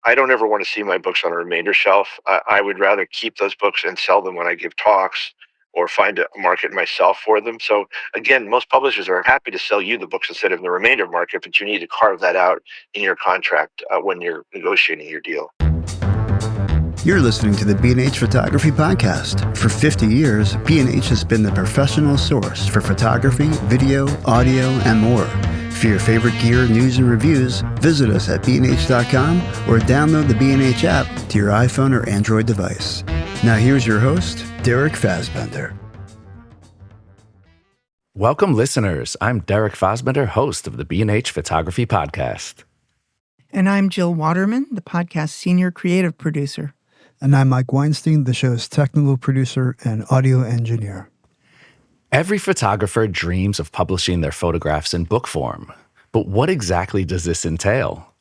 I don't ever want to see my books on a remainder shelf. I would rather keep those books and sell them when I give talks or find a market myself for them. So again, most publishers are happy to sell you the books instead of the remainder market, but you need to carve that out in your contract when you're negotiating your deal. You're listening to the B&H Photography Podcast. For 50 years, B&H has been the professional source for photography, video, audio, and more. For your favorite gear, news, and reviews, visit us at bnh.com or download the B&H app to your iPhone or Android device. Now here's your host, Derek Fassbender. Welcome, listeners. I'm Derek Fassbender, host of the B&H Photography Podcast. And I'm Jill Waterman, the podcast senior creative producer. And I'm Mike Weinstein, the show's technical producer and audio engineer. Every photographer dreams of publishing their photographs in book form. But what exactly does this entail?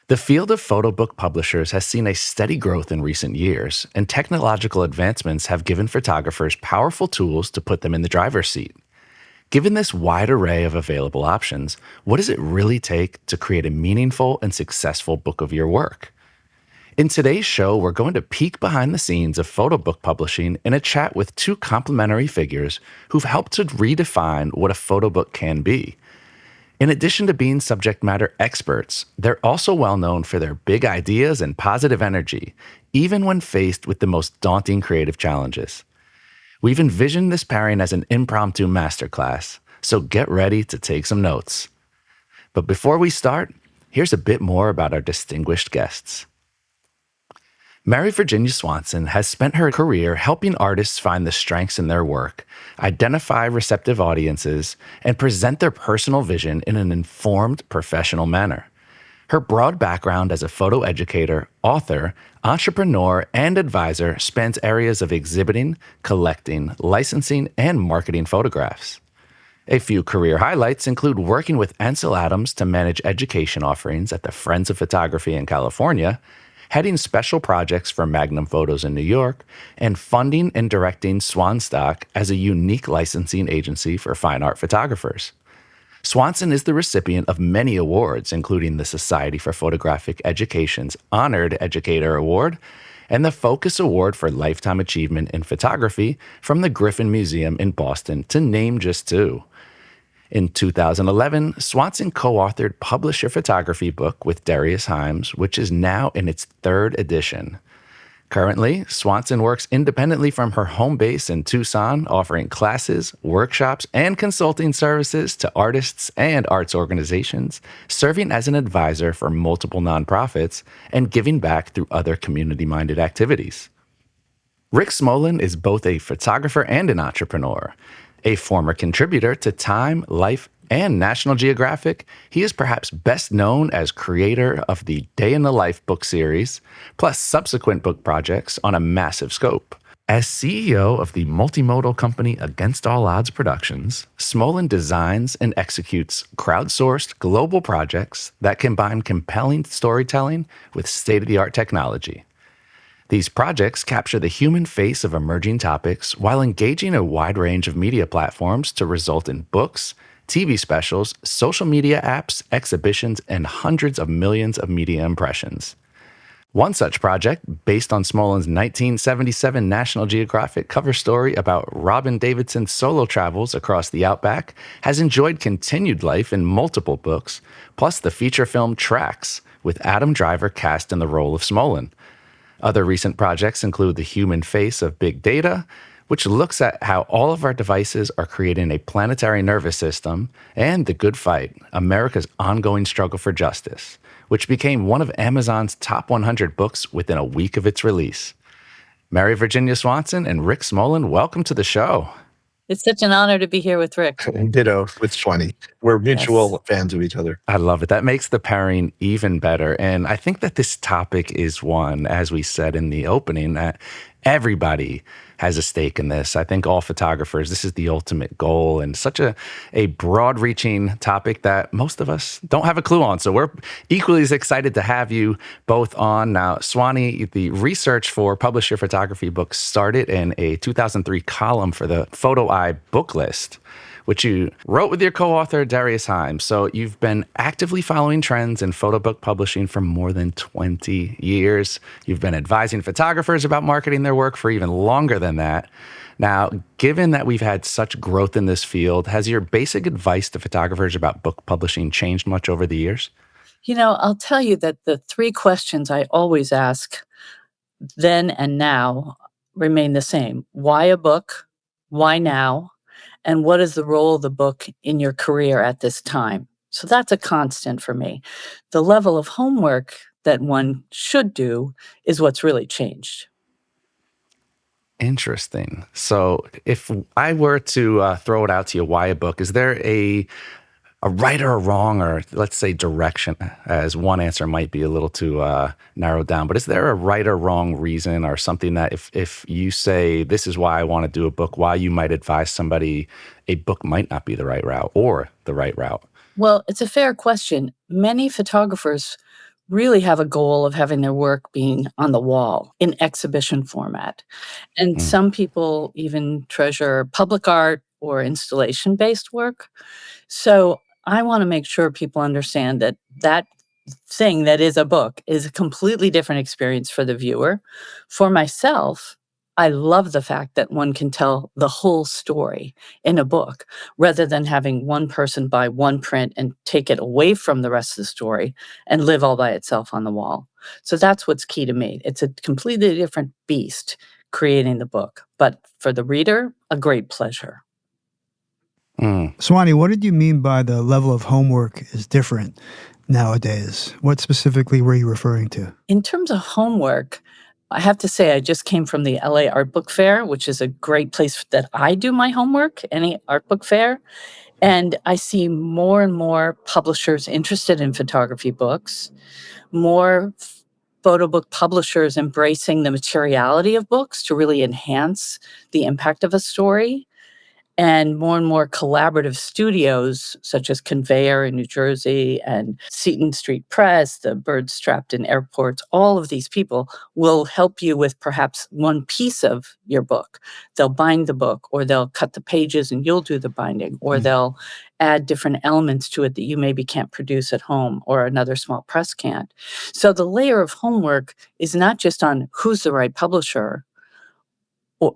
The field of photo book publishers has seen a steady growth in recent years, and technological advancements have given photographers powerful tools to put them in the driver's seat. Given this wide array of available options, what does it really take to create a meaningful and successful book of your work? In today's show, we're going to peek behind the scenes of photo book publishing in a chat with two complementary figures who've helped to redefine what a photo book can be. In addition to being subject matter experts, they're also well known for their big ideas and positive energy, even when faced with the most daunting creative challenges. We've envisioned this pairing as an impromptu masterclass, so get ready to take some notes. But before we start, here's a bit more about our distinguished guests. Mary Virginia Swanson has spent her career helping artists find the strengths in their work, identify receptive audiences, and present their personal vision in an informed, professional manner. Her broad background as a photo educator, author, entrepreneur, and advisor spans areas of exhibiting, collecting, licensing, and marketing photographs. A few career highlights include working with Ansel Adams to manage education offerings at the Friends of Photography in California, heading special projects for Magnum Photos in New York, and funding and directing Swanstock as a unique licensing agency for fine art photographers. Swanson is the recipient of many awards, including the Society for Photographic Education's Honored Educator Award and the Focus Award for Lifetime Achievement in Photography from the Griffin Museum in Boston, to name just two. In 2011, Swanson co-authored Publish Your Photography book with Darius Himes, which is now in its third edition. Currently, Swanson works independently from her home base in Tucson, offering classes, workshops, and consulting services to artists and arts organizations, serving as an advisor for multiple nonprofits, and giving back through other community-minded activities. Rick Smolan is both a photographer and an entrepreneur. A former contributor to Time, Life, and National Geographic, he is perhaps best known as creator of the Day in the Life book series, plus subsequent book projects on a massive scope. As CEO of the multimodal company Against All Odds Productions, Smolan designs and executes crowdsourced global projects that combine compelling storytelling with state-of-the-art technology. These projects capture the human face of emerging topics while engaging a wide range of media platforms to result in books, TV specials, social media apps, exhibitions, and hundreds of millions of media impressions. One such project, based on Smolan's 1977 National Geographic cover story about Robin Davidson's solo travels across the Outback, has enjoyed continued life in multiple books, plus the feature film Tracks, with Adam Driver cast in the role of Smolan. Other recent projects include The Human Face of Big Data, which looks at how all of our devices are creating a planetary nervous system, and The Good Fight, America's ongoing struggle for justice, which became one of Amazon's top 100 books within a week of its release. Mary Virginia Swanson and Rick Smolan, welcome to the show. It's such an honor to be here with Rick. Ditto with Swanee. We're mutual fans of each other. I love it. That makes the pairing even better. And I think that this topic is one, as we said in the opening, that everybody has a stake in this. I think all photographers, this is the ultimate goal, and such a broad-reaching topic that most of us don't have a clue on. So we're equally as excited to have you both on. Now, Swanee, the research for Publish Your Photography book started in a 2003 column for the Photo Eye book list, which you wrote with your co-author, Darius Himes. So you've been actively following trends in photo book publishing for more than 20 years. You've been advising photographers about marketing their work for even longer than that. Now, given that we've had such growth in this field, has your basic advice to photographers about book publishing changed much over the years? I'll tell you that the three questions I always ask then and now remain the same. Why a book? Why now? And what is the role of the book in your career at this time? So that's a constant for me. The level of homework that one should do is what's really changed. Interesting. So if I were to throw it out to you, why a book? Is there a right or a wrong, or let's say direction, as one answer might be a little too narrowed down, but is there a right or wrong reason or something that if you say, this is why I want to do a book, why you might advise somebody a book might not be the right route or the right route? Well, it's a fair question. Many photographers really have a goal of having their work being on the wall in exhibition format. And Mm. some people even treasure public art or installation based work. So I want to make sure people understand that that thing that is a book is a completely different experience for the viewer. For myself, I love the fact that one can tell the whole story in a book rather than having one person buy one print and take it away from the rest of the story and live all by itself on the wall. So that's what's key to me. It's a completely different beast creating the book, but for the reader, a great pleasure. Mm. Swanee, what did you mean by the level of homework is different nowadays? What specifically were you referring to? In terms of homework, I have to say I just came from the LA Art Book Fair, which is a great place that I do my homework, any art book fair. And I see more and more publishers interested in photography books, more photo book publishers embracing the materiality of books to really enhance the impact of a story, and more collaborative studios such as Conveyor in New Jersey and Seton Street Press, the Birds Strapped in Airports, all of these people will help you with perhaps one piece of your book. They'll bind the book, or they'll cut the pages and you'll do the binding, or they'll add different elements to it that you maybe can't produce at home or another small press can't. So the layer of homework is not just on who's the right publisher,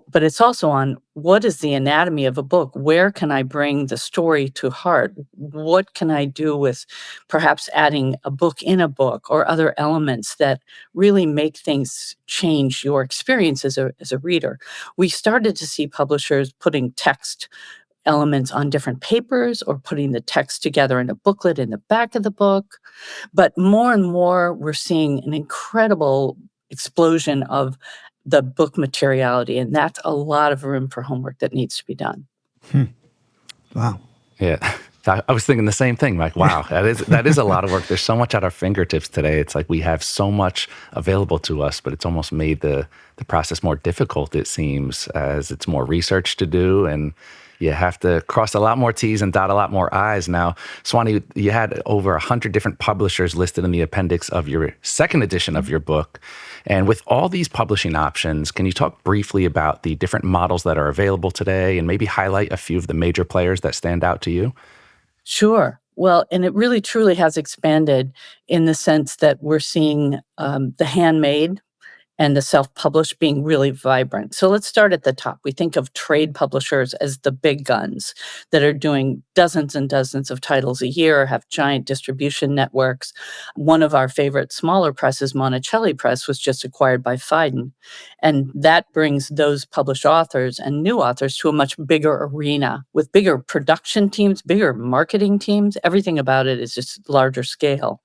but it's also on what is the anatomy of a book? Where can I bring the story to heart? What can I do with perhaps adding a book in a book or other elements that really make things change your experience as a reader? We started to see publishers putting text elements on different papers or putting the text together in a booklet in the back of the book. But more and more, we're seeing an incredible explosion of the book materiality, and that's a lot of room for homework that needs to be done. Wow. Yeah. I was thinking the same thing. Like, wow, that is a lot of work. There's so much at our fingertips today. It's like we have so much available to us, but it's almost made the process more difficult, it seems, as it's more research to do, and you have to cross a lot more T's and dot a lot more I's. Now, Swanee, you had over 100 different publishers listed in the appendix of your second edition of your book. And with all these publishing options, can you talk briefly about the different models that are available today and maybe highlight a few of the major players that stand out to you? Sure. Well, and it really truly has expanded in the sense that we're seeing the handmade and the self-published being really vibrant. So let's start at the top. We think of trade publishers as the big guns that are doing dozens and dozens of titles a year, have giant distribution networks. One of our favorite smaller presses, Monticelli Press, was just acquired by Phaidon. And that brings those published authors and new authors to a much bigger arena with bigger production teams, bigger marketing teams. Everything about it is just larger scale.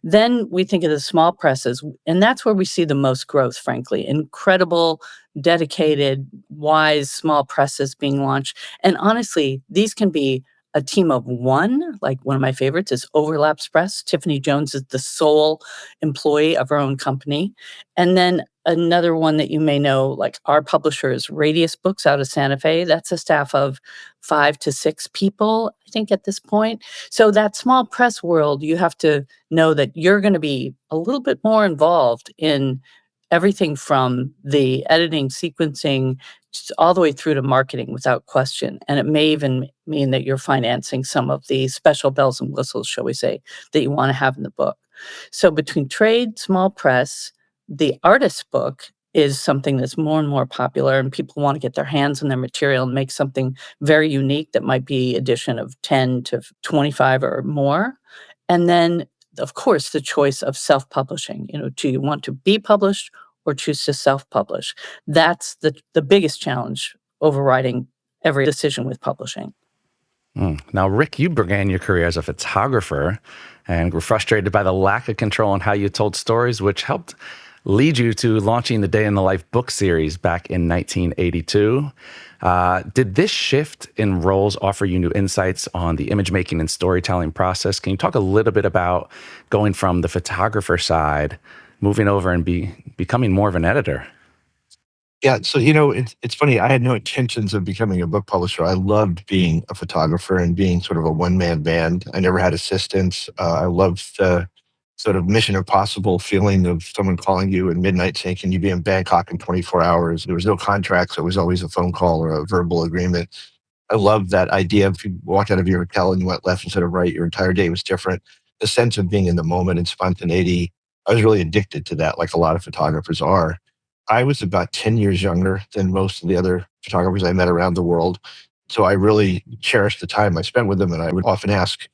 Then we think of the small presses, and that's where we see the most growth, frankly. Incredible, dedicated, wise small presses being launched. And honestly, these can be a team of one. Like one of my favorites is Overlaps Press. Tiffany Jones is the sole employee of her own company. And then another one that you may know, like our publisher is Radius Books out of Santa Fe. That's a staff of 5 to 6 people, I think, at this point. So that small press world, you have to know that you're going to be a little bit more involved in everything from the editing, sequencing, all the way through to marketing without question. And it may even mean that you're financing some of the special bells and whistles, shall we say, that you want to have in the book. So between trade, small press, the artist's book is something that's more and more popular, and people want to get their hands on their material and make something very unique that might be edition of 10 to 25 or more. And then, of course, the choice of self-publishing. Do you want to be published or choose to self-publish? That's the biggest challenge overriding every decision with publishing. Now, Rick, you began your career as a photographer and were frustrated by the lack of control on how you told stories, which helped lead you to launching the Day in the Life book series back in 1982. Did this shift in roles offer you new insights on the image making and storytelling process? Can you talk a little bit about going from the photographer side, moving over and becoming more of an editor? Yeah, so it's funny. I had no intentions of becoming a book publisher. I loved being a photographer and being sort of a one-man band. I never had assistants. I loved the sort of Mission Impossible feeling of someone calling you at midnight saying, "Can you be in Bangkok in 24 hours?" There was no contract, so it was always a phone call or a verbal agreement. I loved that idea. If you walked out of your hotel and you went left instead of right, your entire day was different. The sense of being in the moment and spontaneity, I was really addicted to that, like a lot of photographers are. I was about 10 years younger than most of the other photographers I met around the world. So I really cherished the time I spent with them. And I would often ask,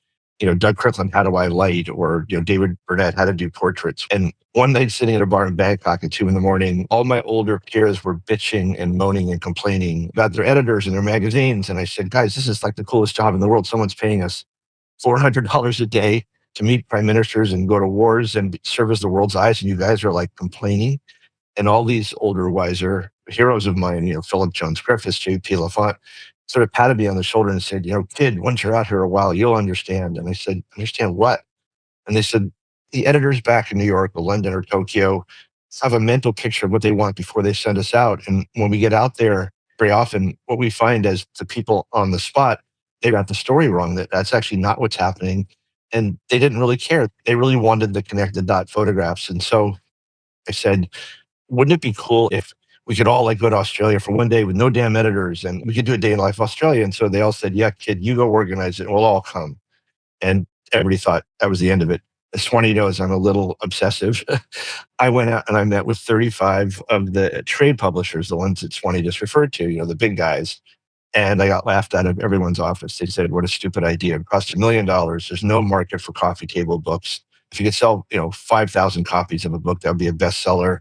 Doug Kirkland, how do I light? Or, David Burnett, how to do portraits. And one night sitting at a bar in Bangkok at 2 a.m, all my older peers were bitching and moaning and complaining about their editors and their magazines. And I said, guys, this is like the coolest job in the world. Someone's paying us $400 a day to meet prime ministers and go to wars and serve as the world's eyes. And you guys are like complaining. And all these older, wiser heroes of mine, Philip Jones Griffiths, J.P. LaFont, sort of patted me on the shoulder and said, kid, once you're out here a while, you'll understand. And I said, understand what? And they said, the editors back in New York or London or Tokyo have a mental picture of what they want before they send us out. And when we get out there, very often what we find as the people on the spot, they got the story wrong, that's actually not what's happening. And they didn't really care. They really wanted the connected dot photographs. And so I said, wouldn't it be cool if we could all go to Australia for one day with no damn editors and we could do a day in life Australia? And so they all said, yeah, kid, you go organize it. We'll all come. And everybody thought that was the end of it. As Swanee knows, I'm a little obsessive. I went out and I met with 35 of the trade publishers, the ones that Swanee just referred to, the big guys. And I got laughed out of everyone's office. They said, what a stupid idea. It costs $1 million. There's no market for coffee table books. If you could sell, 5,000 copies of a book, that would be a bestseller.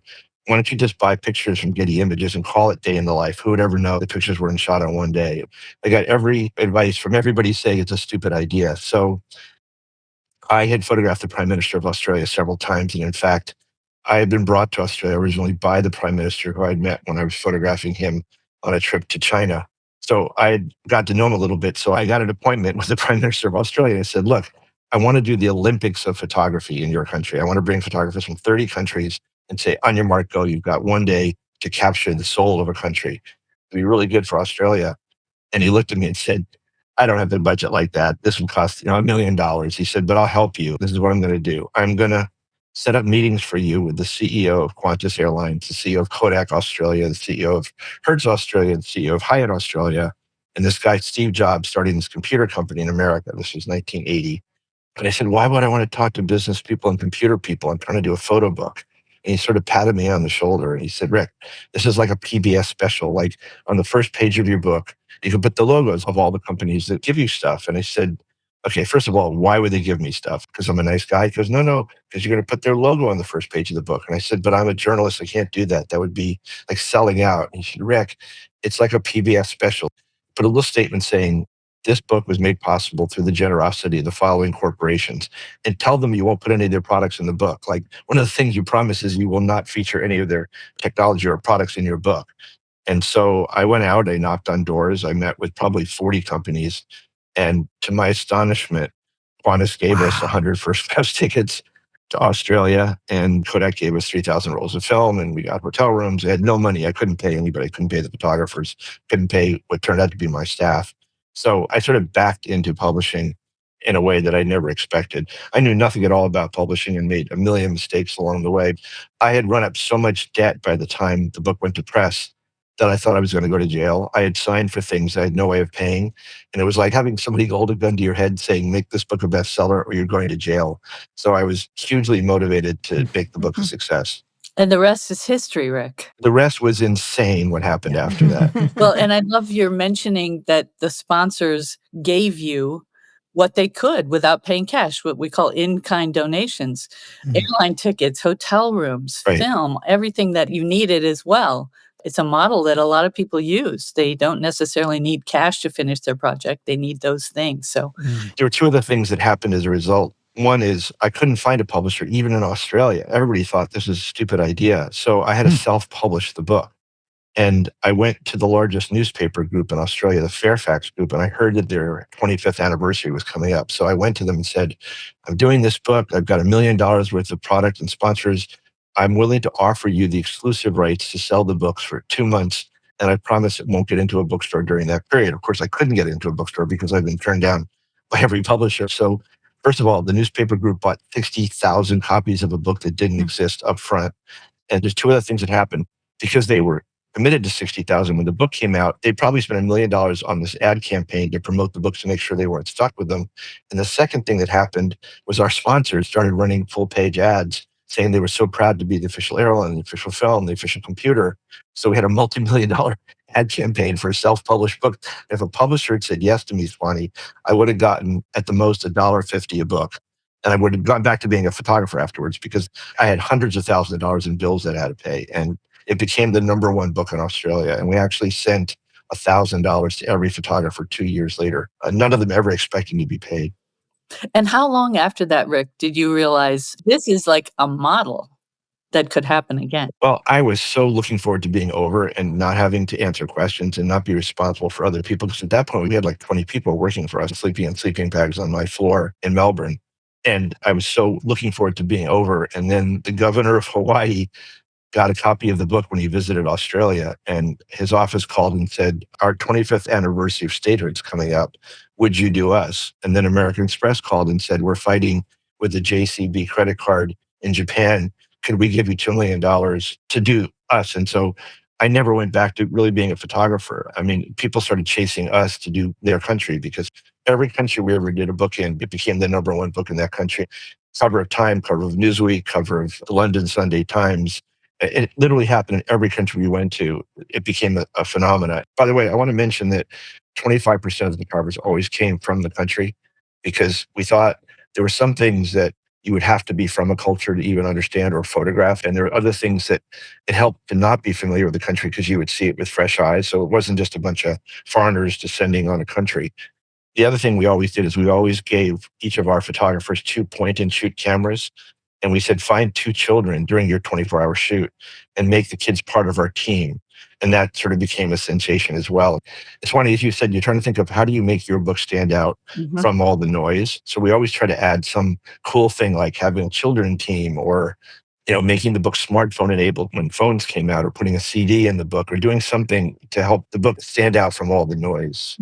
Why don't you just buy pictures from Getty Images and call it Day in the Life? Who would ever know the pictures weren't shot on one day? I got every advice from everybody saying it's a stupid idea. So I had photographed the Prime Minister of Australia several times. And in fact, I had been brought to Australia originally by the Prime Minister who I'd met when I was photographing him on a trip to China. So I had got to know him a little bit. So I got an appointment with the Prime Minister of Australia. And I said, look, I want to do the Olympics of photography in your country. I want to bring photographers from 30 countries and say, on your mark, go. You've got one day to capture the soul of a country. It'd be really good for Australia. And he looked at me and said, I don't have the budget like that. This would cost $1 million. He said, but I'll help you. This is what I'm going to do. I'm going to set up meetings for you with the CEO of Qantas Airlines, the CEO of Kodak Australia, the CEO of Hertz Australia, the CEO of Hyatt Australia, and this guy, Steve Jobs, starting this computer company in America. This was 1980. And I said, why would I want to talk to business people and computer people? I'm trying to do a photo book. And he sort of patted me on the shoulder and he said, Rick, this is like a PBS special. Like on the first page of your book, you can put the logos of all the companies that give you stuff. And I said, okay, first of all, why would they give me stuff? Because I'm a nice guy? He goes, no, because you're going to put their logo on the first page of the book. And I said, but I'm a journalist. I can't do that. That would be like selling out. And he said, Rick, it's like a PBS special. Put a little statement saying, this book was made possible through the generosity of the following corporations, and tell them you won't put any of their products in the book. Like one of the things you promise is you will not feature any of their technology or products in your book. And so I went out, I knocked on doors, I met with probably 40 companies. And to my astonishment, Qantas gave us 100 first class tickets to Australia, and Kodak gave us 3,000 rolls of film, and we got hotel rooms. I had no money. I couldn't pay anybody. I couldn't pay the photographers, couldn't pay what turned out to be my staff. So I sort of backed into publishing. in a way that I never expected. I knew nothing at all about publishing and made a million mistakes along the way. I had run up so much debt by the time the book went to press that I thought I was going to go to jail. I had signed for things I had no way of paying. And it was like having somebody hold a gun to your head saying, make this book a bestseller or you're going to jail. So I was hugely motivated to make the book a success. And the rest is history, Rick. The rest was insane what happened after that. Well, and I love your mentioning that the sponsors gave you what they could without paying cash, what we call in-kind donations, airline tickets, hotel rooms, Right. film, everything that you needed as well. It's a model that a lot of people use. They don't necessarily need cash to finish their project. They need those things. So There were two other things that happened as a result. One is I couldn't find a publisher, even in Australia. Everybody thought this was a stupid idea. So I had to self-publish the book. And I went to the largest newspaper group in Australia, the Fairfax Group, and I heard that their 25th anniversary was coming up. So I went to them and said, I'm doing this book. I've got $1 million worth of product and sponsors. I'm willing to offer you the exclusive rights to sell the books for 2 months. And I promise it won't get into a bookstore during that period. Of course, I couldn't get into a bookstore because I've been turned down by every publisher. So first of all, the newspaper group bought 60,000 copies of a book that didn't exist up front. And there's two other things that happened. Because they were committed to 60,000 when the book came out, they probably spent $1 million on this ad campaign to promote the books to make sure they weren't stuck with them. And the second thing that happened was our sponsors started running full page ads saying they were so proud to be the official airline, the official film, the official computer. So we had a multi-million-dollar ad campaign for a self-published book. If a publisher had said yes to me, Swanee, I would have gotten at the most $1.50 a book. And I would have gone back to being a photographer afterwards because I had hundreds of thousands of dollars in bills that I had to pay. And it became the #1 book in Australia. And we actually sent $1,000 to every photographer 2 years later. None of them ever expecting to be paid. And how long after that, Rick, did you realize this is like a model that could happen again? Well, I was so looking forward to being over and not having to answer questions and not be responsible for other people. Because at that point, we had like 20 people working for us, sleeping in sleeping bags on my floor in Melbourne. And I was so looking forward to being over. And then the governor of Hawaii got a copy of the book when he visited Australia, and his office called and said, our 25th anniversary of statehood's coming up. Would you do us? And then American Express called and said, we're fighting with the JCB credit card in Japan. Could we give you $2 million to do us? And so I never went back to really being a photographer. I mean, people started chasing us to do their country because every country we ever did a book in, it became the #1 book in that country. Cover of Time, cover of Newsweek, cover of the London Sunday Times. It literally happened in every country we went to. It became a phenomenon. By the way, I want to mention that 25% of the covers always came from the country because we thought there were some things that you would have to be from a culture to even understand or photograph. And there are other things that it helped to not be familiar with the country because you would see it with fresh eyes. So it wasn't just a bunch of foreigners descending on a country. The other thing we always did is we always gave each of our photographers 2 point-and-shoot cameras. And we said, find 2 children during your 24-hour shoot and make the kids part of our team. And that sort of became a sensation as well. It's funny, as you said, you're trying to think of how do you make your book stand out from all the noise. So we always try to add some cool thing like having a children team or making the book smartphone enabled when phones came out, or putting a CD in the book, or doing something to help the book stand out from all the noise.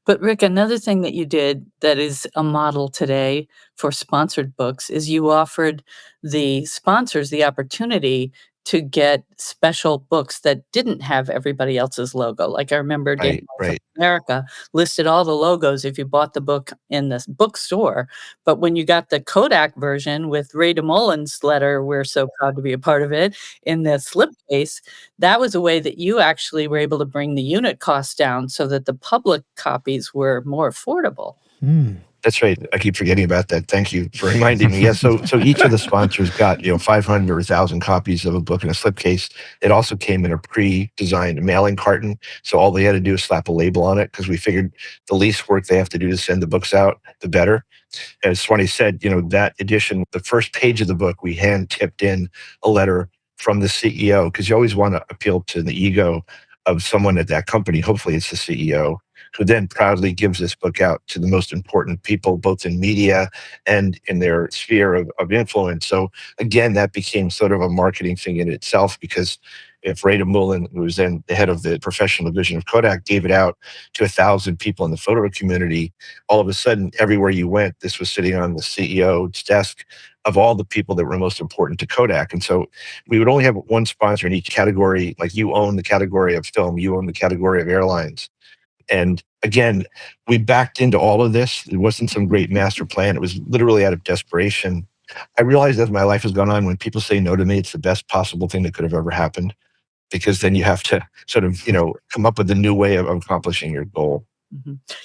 But Rick, another thing that you did that is a model today for sponsored books is you offered the sponsors the opportunity to get special books that didn't have everybody else's logo. Like I remember Daniel from America listed all the logos if you bought the book in the bookstore. But when you got the Kodak version with Ray DeMoulins' letter, we're so proud to be a part of it, in the slipcase, that was a way that you actually were able to bring the unit cost down so that the public copies were more affordable. That's right. I keep forgetting about that. Thank you for reminding me. Yes. So each of the sponsors got 500 or 1,000 copies of a book in a slipcase. It also came in a pre-designed mailing carton. So all they had to do is slap a label on it because we figured the least work they have to do to send the books out, the better. As Swanee said, that edition, the first page of the book, we hand tipped in a letter from the CEO because you always want to appeal to the ego of someone at that company. Hopefully it's the CEO. who then proudly gives this book out to the most important people, both in media and in their sphere of influence. So again, that became sort of a marketing thing in itself, because if Ray Mullen, who was then the head of the professional division of Kodak, gave it out to 1,000 people in the photo community, all of a sudden, everywhere you went, this was sitting on the CEO's desk of all the people that were most important to Kodak. And so we would only have one sponsor in each category. Like, you own the category of film, you own the category of airlines. And again, we backed into all of this. It wasn't some great master plan. It was literally out of desperation. I realized as my life has gone on, when people say no to me, it's the best possible thing that could have ever happened, because then you have to sort of, come up with a new way of accomplishing your goal.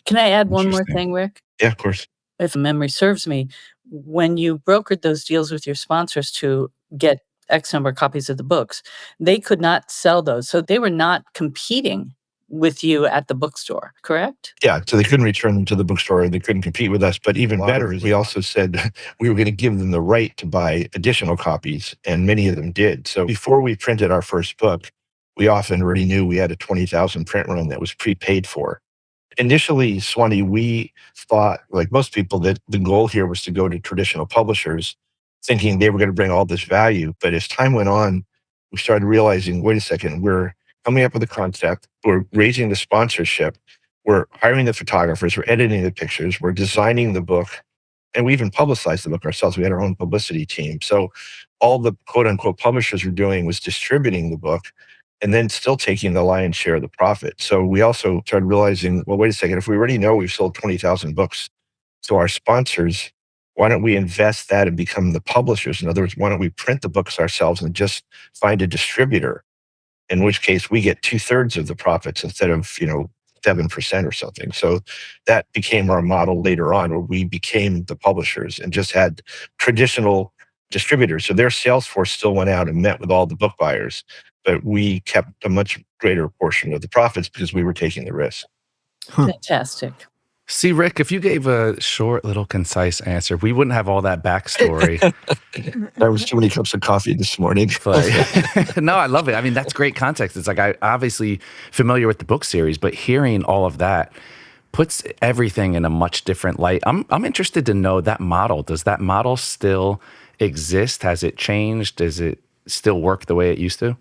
Can I add one more Interesting. thing, Rick? Yeah, of course. If memory serves me, when you brokered those deals with your sponsors to get X number of copies of the books, they could not sell those. So they were not competing with you at the bookstore, correct? Yeah, so they couldn't return them to the bookstore, and they couldn't compete with us. But even better is we also said we were going to give them the right to buy additional copies, and many of them did. So before we printed our first book, we often already knew we had a 20,000 print run that was prepaid for. Initially, Swanee, we thought, like most people, that the goal here was to go to traditional publishers, thinking they were going to bring all this value. But as time went on, we started realizing, wait a second, we're coming up with a concept, we're raising the sponsorship, we're hiring the photographers, we're editing the pictures, we're designing the book, and we even publicized the book ourselves. We had our own publicity team. So all the quote unquote publishers were doing was distributing the book and then still taking the lion's share of the profit. So we also started realizing, well, wait a second, if we already know we've sold 20,000 books to our sponsors, why don't we invest that and become the publishers? In other words, why don't we print the books ourselves and just find a distributor, in which case we get 2/3 of the profits instead of, 7% or something. So that became our model later on, where we became the publishers and just had traditional distributors. So their sales force still went out and met with all the book buyers, but we kept a much greater portion of the profits because we were taking the risk. Fantastic. See, Rick, if you gave a short, little, concise answer, we wouldn't have all that backstory. That was too many cups of coffee this morning. But no, I love it. I mean, that's great context. It's like, I obviously familiar with the book series, but hearing all of that puts everything in a much different light. I'm interested to know that model. Does that model still exist? Has it changed? Does it still work the way it used to?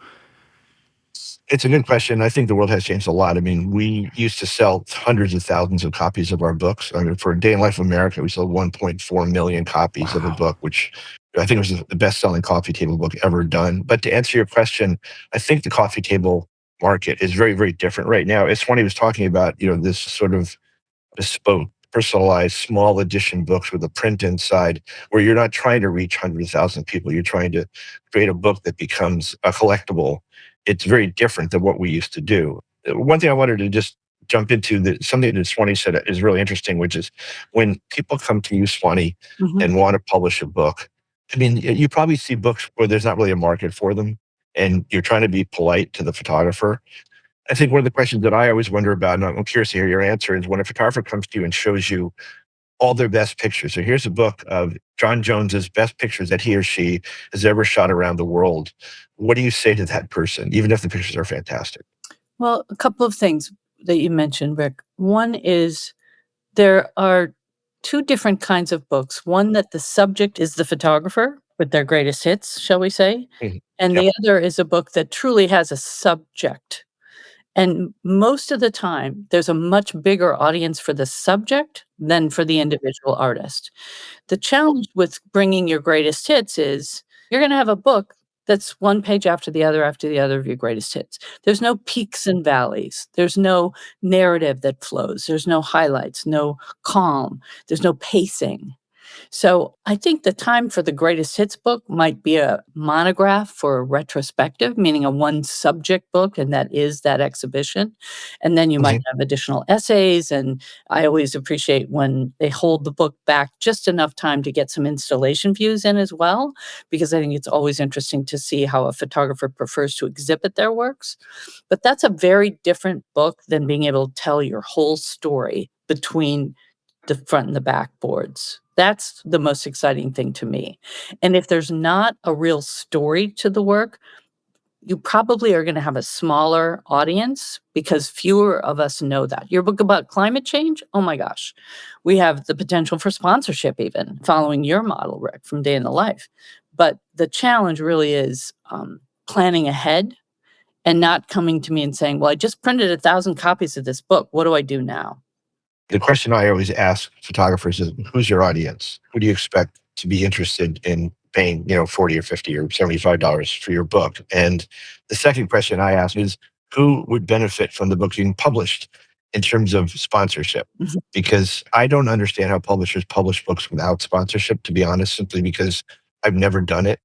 It's a good question. I think the world has changed a lot. I mean, we used to sell hundreds of thousands of copies of our books. I mean, for A Day in Life of America, we sold 1.4 million copies of a book, which I think was the best-selling coffee table book ever done. But to answer your question, I think the coffee table market is very, very different right now. It's when he was talking about, this sort of bespoke, personalized, small edition books with a print inside, where you're not trying to reach 100,000 people. You're trying to create a book that becomes a collectible. It's very different than what we used to do. One thing I wanted to just jump into, that something that Swanee said is really interesting, which is when people come to you, Swanee, and want to publish a book, I mean, you probably see books where there's not really a market for them, and you're trying to be polite to the photographer. I think one of the questions that I always wonder about, and I'm curious to hear your answer, is when a photographer comes to you and shows you all their best pictures. So here's a book of John Jones's best pictures that he or she has ever shot around the world. What do you say to that person, even if the pictures are fantastic? Well, a couple of things that you mentioned, Rick. One is there are two different kinds of books. One that the subject is the photographer with their greatest hits, shall we say? Mhm. And Yep. the other is a book that truly has a subject. And most of the time, there's a much bigger audience for the subject than for the individual artist. The challenge with bringing your greatest hits is you're going to have a book that's one page after the other of your greatest hits. There's no peaks and valleys. There's no narrative that flows. There's no highlights, no calm. There's no pacing. So I think the time for the greatest hits book might be a monograph for a retrospective, meaning a one subject book, and that is that exhibition. And then you might have additional essays. And I always appreciate when they hold the book back just enough time to get some installation views in as well, because I think it's always interesting to see how a photographer prefers to exhibit their works. But that's a very different book than being able to tell your whole story between the front and the back boards. That's the most exciting thing to me. And if there's not a real story to the work, you probably are going to have a smaller audience because fewer of us know that. Your book about climate change, oh my gosh, we have the potential for sponsorship even following your model, Rick, from Day in the Life. But the challenge really is planning ahead and not coming to me and saying, well, I just printed 1,000 copies of this book. What do I do now? The question I always ask photographers is, who's your audience? Who do you expect to be interested in paying, $40 or $50 or $75 for your book? And the second question I ask is, who would benefit from the book being published in terms of sponsorship? Mhm. Because I don't understand how publishers publish books without sponsorship, to be honest, simply because I've never done it.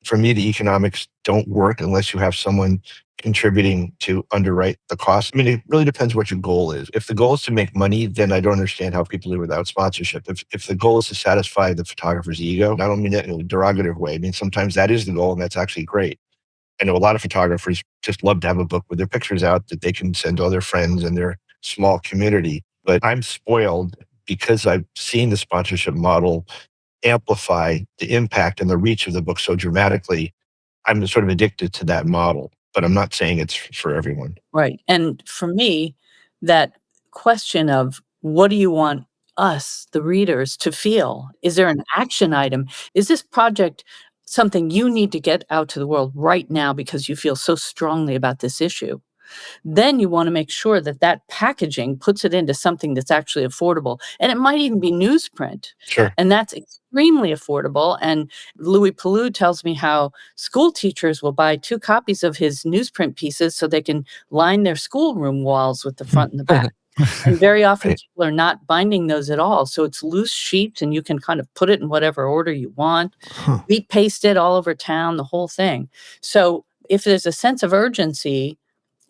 For me, the economics don't work unless you have someone contributing to underwrite the cost. I mean, it really depends what your goal is. If the goal is to make money, then I don't understand how people do without sponsorship. If the goal is to satisfy the photographer's ego, I don't mean that in a derogative way. I mean, sometimes that is the goal, and that's actually great. I know a lot of photographers just love to have a book with their pictures out that they can send to all their friends and their small community. But I'm spoiled because I've seen the sponsorship model amplify the impact and the reach of the book so dramatically. I'm sort of addicted to that model, but I'm not saying it's for everyone. Right. And for me, that question of what do you want us, the readers, to feel? Is there an action item? Is this project something you need to get out to the world right now because you feel so strongly about this issue? Then you want to make sure that that packaging puts it into something that's actually affordable. And it might even be newsprint. Sure. And that's extremely affordable. And Louis Palou tells me how school teachers will buy 2 copies of his newsprint pieces so they can line their schoolroom walls with the front and the back. And very often Right. people are not binding those at all. So it's loose sheets and you can kind of put it in whatever order you want, Huh. beat paste it all over town, the whole thing. So if there's a sense of urgency,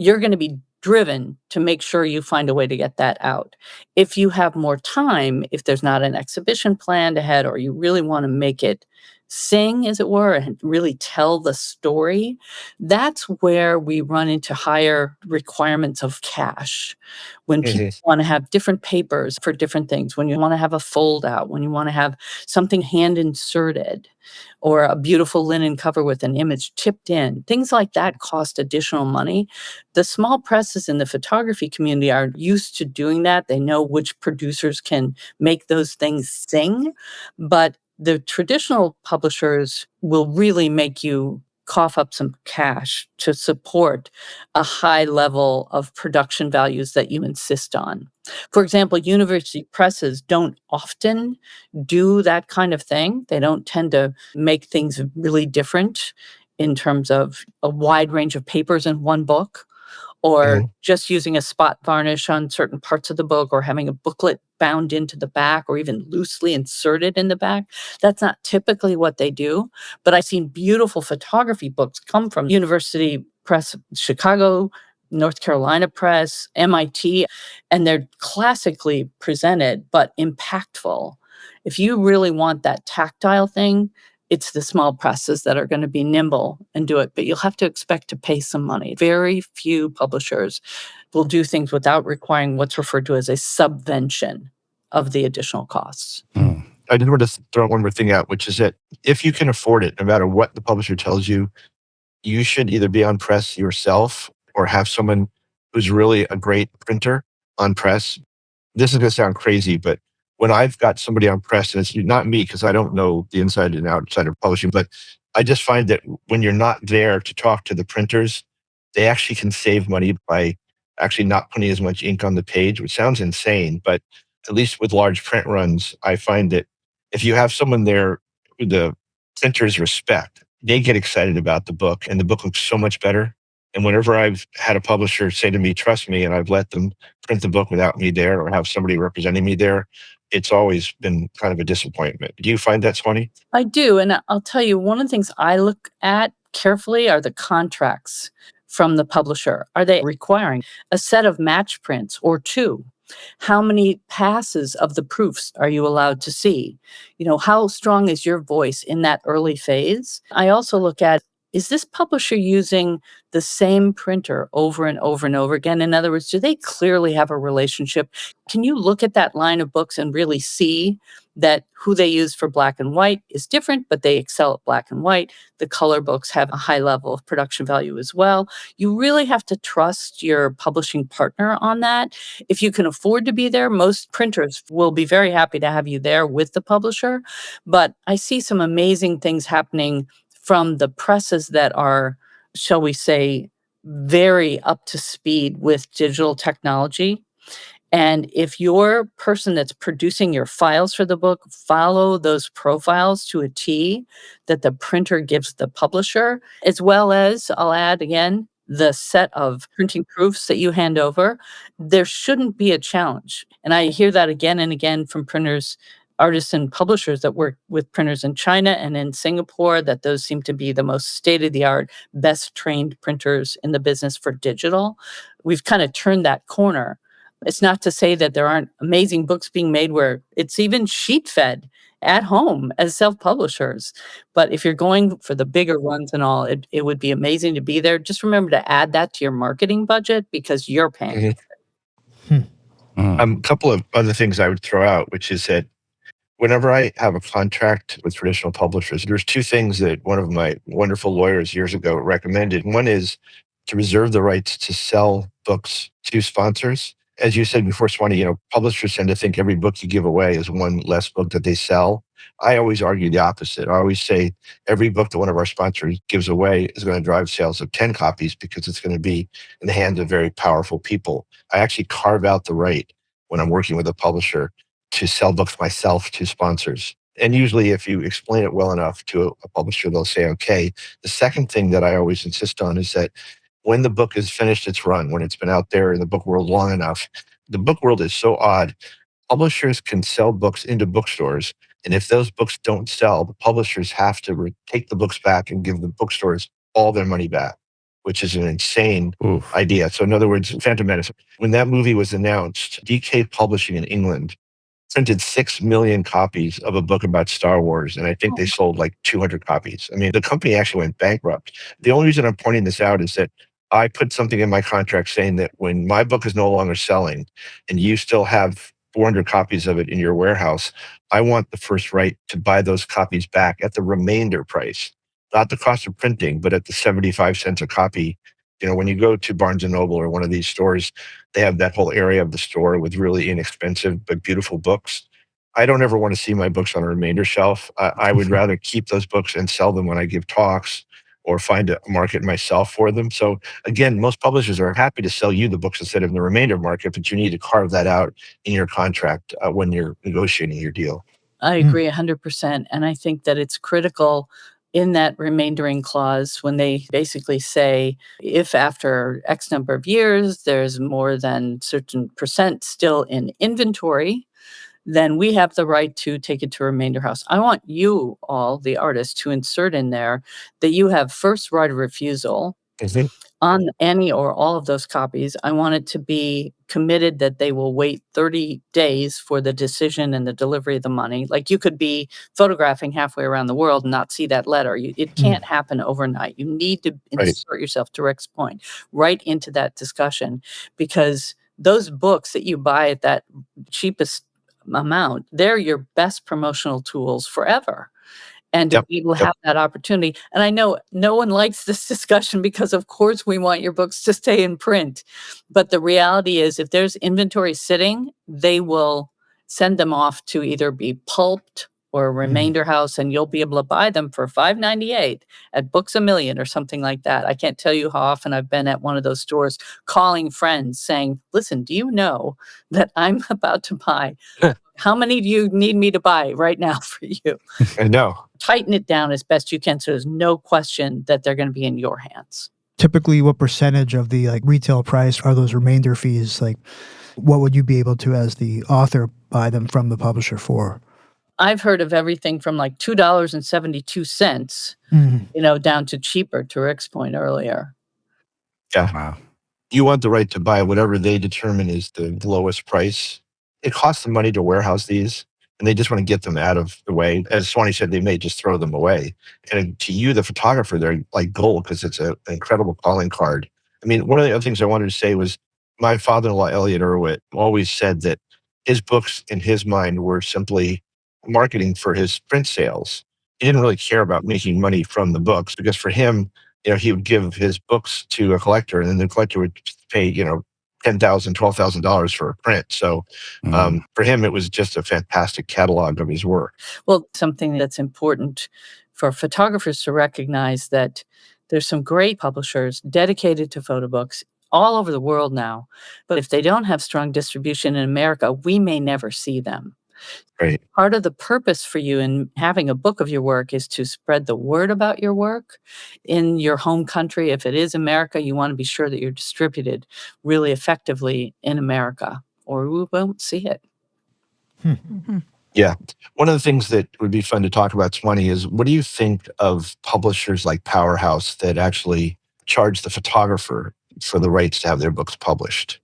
you're going to be driven to make sure you find a way to get that out. If you have more time, if there's not an exhibition planned ahead, or you really want to make it sing, as it were, and really tell the story, that's where we run into higher requirements of cash. When people Mhm. want to have different papers for different things, when you want to have a fold out, when you want to have something hand inserted, or a beautiful linen cover with an image chipped in, things like that cost additional money. The small presses in the photography community are used to doing that. They know which producers can make those things sing. But the traditional publishers will really make you cough up some cash to support a high level of production values that you insist on. For example, university presses don't often do that kind of thing. They don't tend to make things really different in terms of a wide range of papers in one book, or Mhm. just using a spot varnish on certain parts of the book, or having a booklet bound into the back, or even loosely inserted in the back. That's not typically what they do, but I've seen beautiful photography books come from University Press, Chicago, North Carolina Press, MIT, and they're classically presented but impactful. If you really want that tactile thing, it's the small presses that are going to be nimble and do it, but you'll have to expect to pay some money. Very few publishers will do things without requiring what's referred to as a subvention of the additional costs. Mm. I did want to throw one more thing out, which is that if you can afford it, no matter what the publisher tells you, you should either be on press yourself or have someone who's really a great printer on press. This is going to sound crazy, but when I've got somebody on press, and it's not me because I don't know the inside and outside of publishing, but I just find that when you're not there to talk to the printers, they actually can save money by actually not putting as much ink on the page, which sounds insane, but at least with large print runs, I find that if you have someone there who the printers respect, they get excited about the book and the book looks so much better. And whenever I've had a publisher say to me, trust me, and I've let them print the book without me there or have somebody representing me there, it's always been kind of a disappointment. Do you find that, Swanee? I do, and I'll tell you, one of the things I look at carefully are the contracts from the publisher. Are they requiring a set of match prints or 2? How many passes of the proofs are you allowed to see? How strong is your voice in that early phase? I also look at is this publisher using the same printer over and over and over again? In other words, do they clearly have a relationship? Can you look at that line of books and really see that who they use for black and white is different, but they excel at black and white? The color books have a high level of production value as well. You really have to trust your publishing partner on that. If you can afford to be there, most printers will be very happy to have you there with the publisher. But I see some amazing things happening from the presses that are, shall we say, very up to speed with digital technology. And if your person that's producing your files for the book follow those profiles to a T that the printer gives the publisher, as well as, I'll add again, the set of printing proofs that you hand over, there shouldn't be a challenge. And I hear that again and again from printers, artists, and publishers that work with printers in China and in Singapore, that those seem to be the most state of the art, best trained printers in the business for digital. We've kind of turned that corner. It's not to say that there aren't amazing books being made where it's even sheet fed at home as self-publishers. But if you're going for the bigger ones and all, it would be amazing to be there. Just remember to add that to your marketing budget because you're paying. A couple of other things I would throw out, which is that whenever I have a contract with traditional publishers, there's two things that one of my wonderful lawyers years ago recommended. One is to reserve the rights to sell books to sponsors. As you said before, Swanee, publishers tend to think every book you give away is one less book that they sell. I always argue the opposite. I always say every book that one of our sponsors gives away is going to drive sales of 10 copies because it's going to be in the hands of very powerful people. I actually carve out the right when I'm working with a publisher to sell books myself to sponsors. And usually if you explain it well enough to a publisher, they'll say, okay. The second thing that I always insist on is that when the book has finished its run, when it's been out there in the book world long enough, the book world is so odd. Publishers can sell books into bookstores. And if those books don't sell, the publishers have to take the books back and give the bookstores all their money back, which is an insane idea. So in other words, Phantom Menace, when that movie was announced, DK Publishing in England printed 6 million copies of a book about Star Wars, and I think they sold like 200 copies. I mean, the company actually went bankrupt. The only reason I'm pointing this out is that I put something in my contract saying that when my book is no longer selling and you still have 400 copies of it in your warehouse, I want the first right to buy those copies back at the remainder price, not the cost of printing, but at the 75 cents a copy. When you go to Barnes & Noble or one of these stores, they have that whole area of the store with really inexpensive but beautiful books. I don't ever want to see my books on a remainder shelf. I would rather keep those books and sell them when I give talks or find a market myself for them. So again, most publishers are happy to sell you the books instead of the remainder market, but you need to carve that out in your contract when you're negotiating your deal. I agree 100%. And I think that it's critical in that remaindering clause when they basically say, if after X number of years, there's more than certain percent still in inventory, then we have the right to take it to remainder house. I want you all, the artists, to insert in there that you have first right of refusal on any or all of those copies. I want it to be committed that they will wait 30 days for the decision and the delivery of the money. Like you could be photographing halfway around the world and not see that letter. It can't happen overnight. You need to insert yourself, to Rick's point, right into that discussion, because those books that you buy at that cheapest amount, they're your best promotional tools forever. And to be able to have that opportunity. And I know no one likes this discussion because, of course, we want your books to stay in print. But the reality is, if there's inventory sitting, they will send them off to either be pulped or remainder house, and you'll be able to buy them for $5.98 at Books A Million or something like that. I can't tell you how often I've been at one of those stores calling friends saying, listen, do you know that I'm about to buy? How many do you need me to buy right now for you? I know. Tighten it down as best you can so there's no question that they're going to be in your hands. Typically, what percentage of the retail price are those remainder fees? What would you be able to, as the author, buy them from the publisher for? I've heard of everything from $2.72, down to cheaper, to Rick's point earlier. Yeah. Wow. You want the right to buy whatever they determine is the lowest price. It costs them money to warehouse these. and they just want to get them out of the way. As Swanee said, they may just throw them away. And to you, the photographer, they're like gold because it's an incredible calling card. I mean, one of the other things I wanted to say was my father-in-law, Elliot Irwitt, always said that his books in his mind were simply marketing for his print sales. He didn't really care about making money from the books because for him, he would give his books to a collector and then the collector would pay, $10,000, $12,000 for a print. So Mm. for him, it was just a fantastic catalog of his work. Well, something that's important for photographers to recognize that there's some great publishers dedicated to photo books all over the world now. But if they don't have strong distribution in America, we may never see them. Right. Part of the purpose for you in having a book of your work is to spread the word about your work in your home country. If it is America, you want to be sure that you're distributed really effectively in America, or we won't see it. Yeah. One of the things that would be fun to talk about, Swanee, is what do you think of publishers like Powerhouse that actually charge the photographer for the rights to have their books published?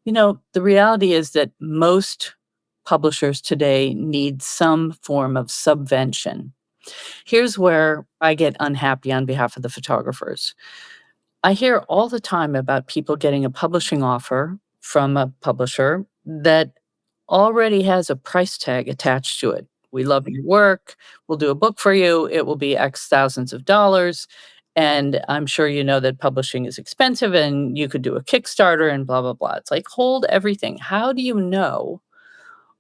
The reality is that most publishers today need some form of subvention. Here's where I get unhappy on behalf of the photographers. I hear all the time about people getting a publishing offer from a publisher that already has a price tag attached to it. We love your work. We'll do a book for you. It will be X thousands of dollars. And I'm sure you know that publishing is expensive and you could do a Kickstarter and blah, blah, blah. It's like, hold everything. How do you know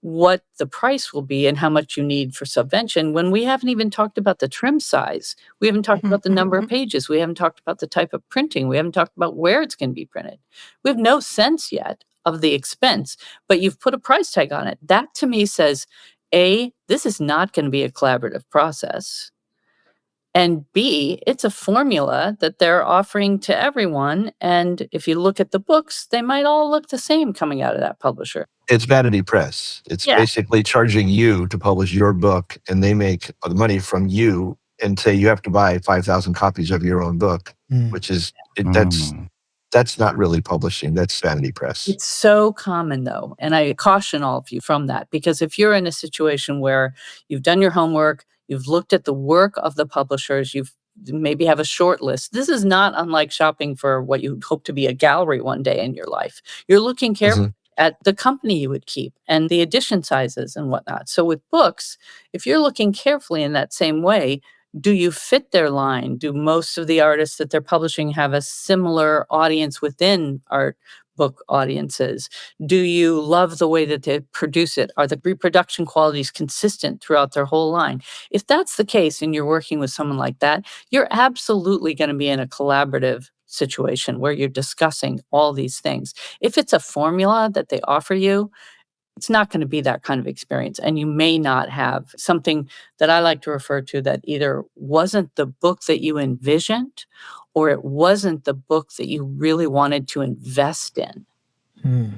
what the price will be and how much you need for subvention when we haven't even talked about the trim size? We haven't talked about the number of pages. We haven't talked about the type of printing. We haven't talked about where it's going to be printed. We have no sense yet of the expense, but you've put a price tag on it. That to me says, A, this is not going to be a collaborative process. And B, it's a formula that they're offering to everyone. And if you look at the books, they might all look the same coming out of that publisher. It's Vanity Press. It's Yeah. basically charging you to publish your book, and they make the money from you and say you have to buy 5,000 copies of your own book, which is, that's not really publishing. That's Vanity Press. It's so common, though, and I caution all of you from that, because if you're in a situation where you've done your homework, you've looked at the work of the publishers, you've maybe have a short list. This is not unlike shopping for what you hope to be a gallery one day in your life. You're looking carefully at the company you would keep and the edition sizes and whatnot. So with books, if you're looking carefully in that same way, do you fit their line? Do most of the artists that they're publishing have a similar audience within art book audiences? Do you love the way that they produce it? Are the reproduction qualities consistent throughout their whole line? If that's the case and you're working with someone like that, you're absolutely going to be in a collaborative situation where you're discussing all these things. If it's a formula that they offer you, it's not going to be that kind of experience. And you may not have something that I like to refer to that either wasn't the book that you envisioned or it wasn't the book that you really wanted to invest in.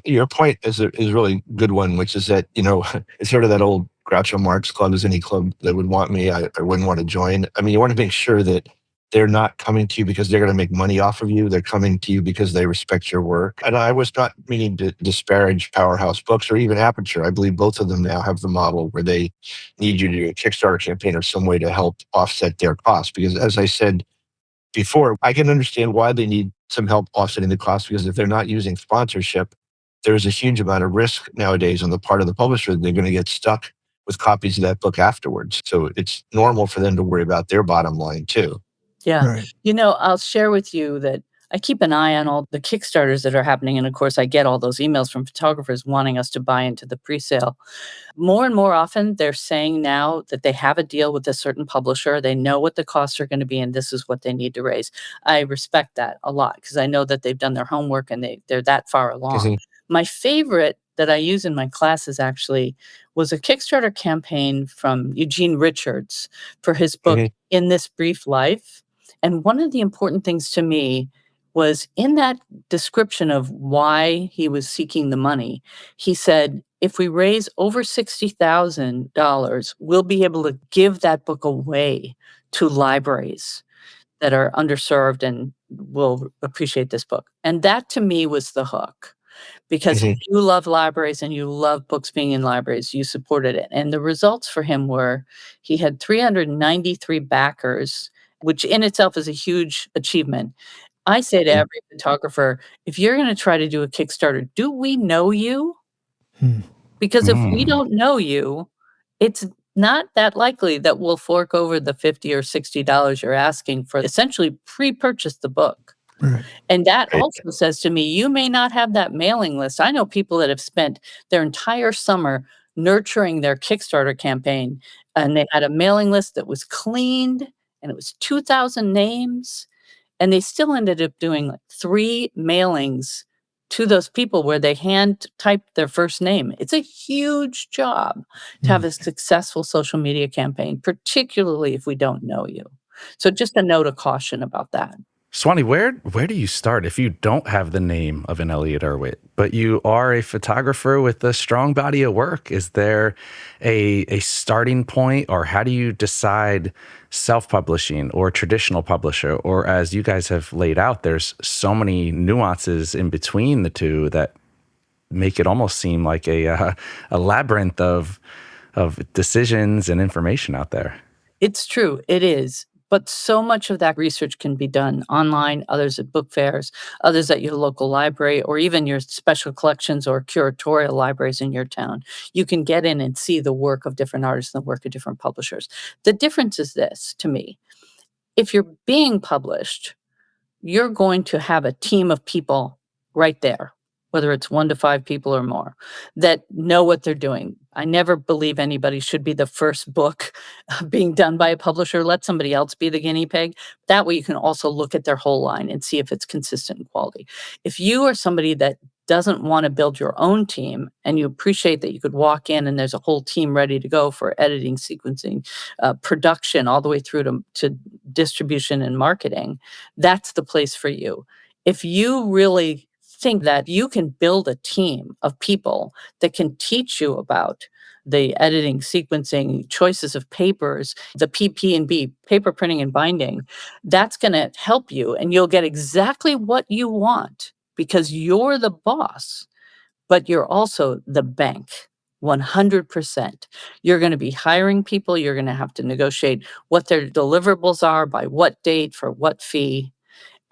Your point is a really good one, which is that, it's sort of that old Groucho Marx club. Is any club that would want me, I wouldn't want to join. I mean, you want to make sure that they're not coming to you because they're going to make money off of you. They're coming to you because they respect your work. And I was not meaning to disparage Powerhouse Books or even Aperture. I believe both of them now have the model where they need you to do a Kickstarter campaign or some way to help offset their costs. Because as I said before, I can understand why they need some help offsetting the cost, because if they're not using sponsorship, there's a huge amount of risk nowadays on the part of the publisher that they're going to get stuck with copies of that book afterwards. So it's normal for them to worry about their bottom line too. Yeah. Right. I'll share with you that I keep an eye on all the Kickstarters that are happening. And of course, I get all those emails from photographers wanting us to buy into the pre-sale. More and more often, they're saying now that they have a deal with a certain publisher. They know what the costs are going to be, and this is what they need to raise. I respect that a lot because I know that they've done their homework and they're that far along. My favorite that I use in my classes actually was a Kickstarter campaign from Eugene Richards for his book, In This Brief Life. And one of the important things to me was in that description of why he was seeking the money, he said, if we raise over $60,000, we'll be able to give that book away to libraries that are underserved and will appreciate this book. And that to me was the hook. because Mhm. you love libraries and you love books being in libraries. You supported it. And the results for him were he had 393 backers, which in itself is a huge achievement. I say to Mhm. every photographer, if you're going to try to do a Kickstarter, do we know you? Hmm. Because if we Mm. don't know you, it's not that likely that we'll fork over the 50 or $60 you're asking for essentially pre-purchase the book. Right. And that Right. also says to me, you may not have that mailing list. I know people that have spent their entire summer nurturing their Kickstarter campaign, and they had a mailing list that was cleaned, and it was 2,000 names, and they still ended up doing, like, 3 mailings to those people where they hand typed their first name. It's a huge job to Hmm. have a successful social media campaign, particularly if we don't know you. So just a note of caution about that. Swanee, where do you start if you don't have the name of an Elliot Erwitt, but you are a photographer with a strong body of work? Is there a starting point, or how do you decide self-publishing or traditional publisher? Or as you guys have laid out, there's so many nuances in between the two that make it almost seem like a labyrinth of decisions and information out there. It's true, it is, but so much of that research can be done online, others at book fairs, others at your local library, or even your special collections or curatorial libraries in your town. You can get in and see the work of different artists and the work of different publishers. The difference is this to me: if you're being published, you're going to have a team of people right there, whether it's 1 to 5 people or more, that know what they're doing. I never believe anybody should be the first book being done by a publisher. Let somebody else be the guinea pig. That way you can also look at their whole line and see if it's consistent in quality. If you are somebody that doesn't want to build your own team and you appreciate that you could walk in and there's a whole team ready to go for editing, sequencing, production, all the way through to distribution and marketing, that's the place for you. If you really think that you can build a team of people that can teach you about the editing, sequencing, choices of papers, the PP&B, paper printing and binding, that's going to help you and you'll get exactly what you want because you're the boss, but you're also the bank. 100%. You're going to be hiring people. You're going to have to negotiate what their deliverables are, by what date, for what fee.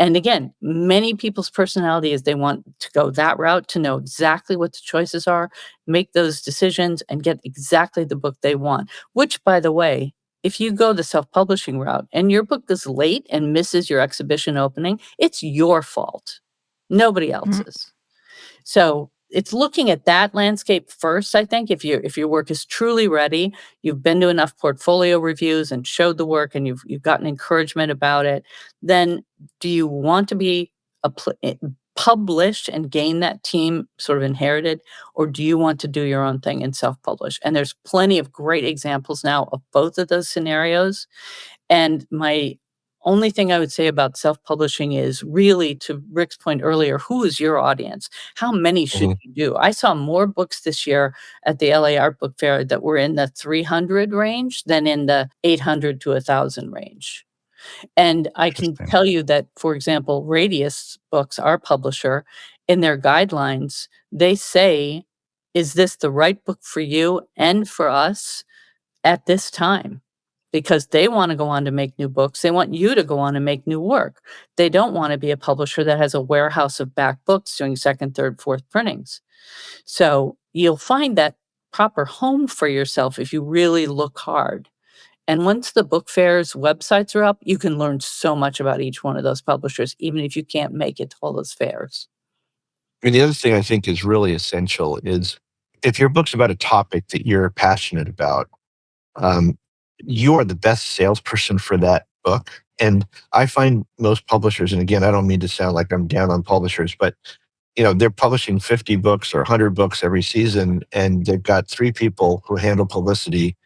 And again, many people's personality is they want to go that route, to know exactly what the choices are, make those decisions, and get exactly the book they want. Which, by the way, if you go the self-publishing route and your book is late and misses your exhibition opening, it's your fault, nobody Mm. else's. So it's looking at that landscape first, I think. If your work is truly ready, you've been to enough portfolio reviews and showed the work and you've gotten encouragement about it, then do you want to be published and gain that team sort of inherited, or do you want to do your own thing and self-publish? And there's plenty of great examples now of both of those scenarios. And my only thing I would say about self-publishing is really, to Rick's point earlier, who is your audience? How many should Mhm. you do? I saw more books this year at the LA Art Book Fair that were in the 300 range than in the 800 to 1,000 range. And I can Interesting. tell you that, for example, Radius Books, our publisher, in their guidelines, they say, "Is this the right book for you and for us at this time?" Because they wanna go on to make new books. They want you to go on and make new work. They don't wanna be a publisher that has a warehouse of back books doing 2nd, 3rd, 4th printings. So, you'll find that proper home for yourself if you really look hard. And once the book fair's websites are up, you can learn so much about each one of those publishers, even if you can't make it to all those fairs. I mean, the other thing I think is really essential is if your book's about a topic that you're passionate about, um, you are the best salesperson for that book. And I find most publishers, and again, I don't mean to sound like I'm down on publishers, but they're publishing 50 books or 100 books every season, and they've got 3 people who handle publicity.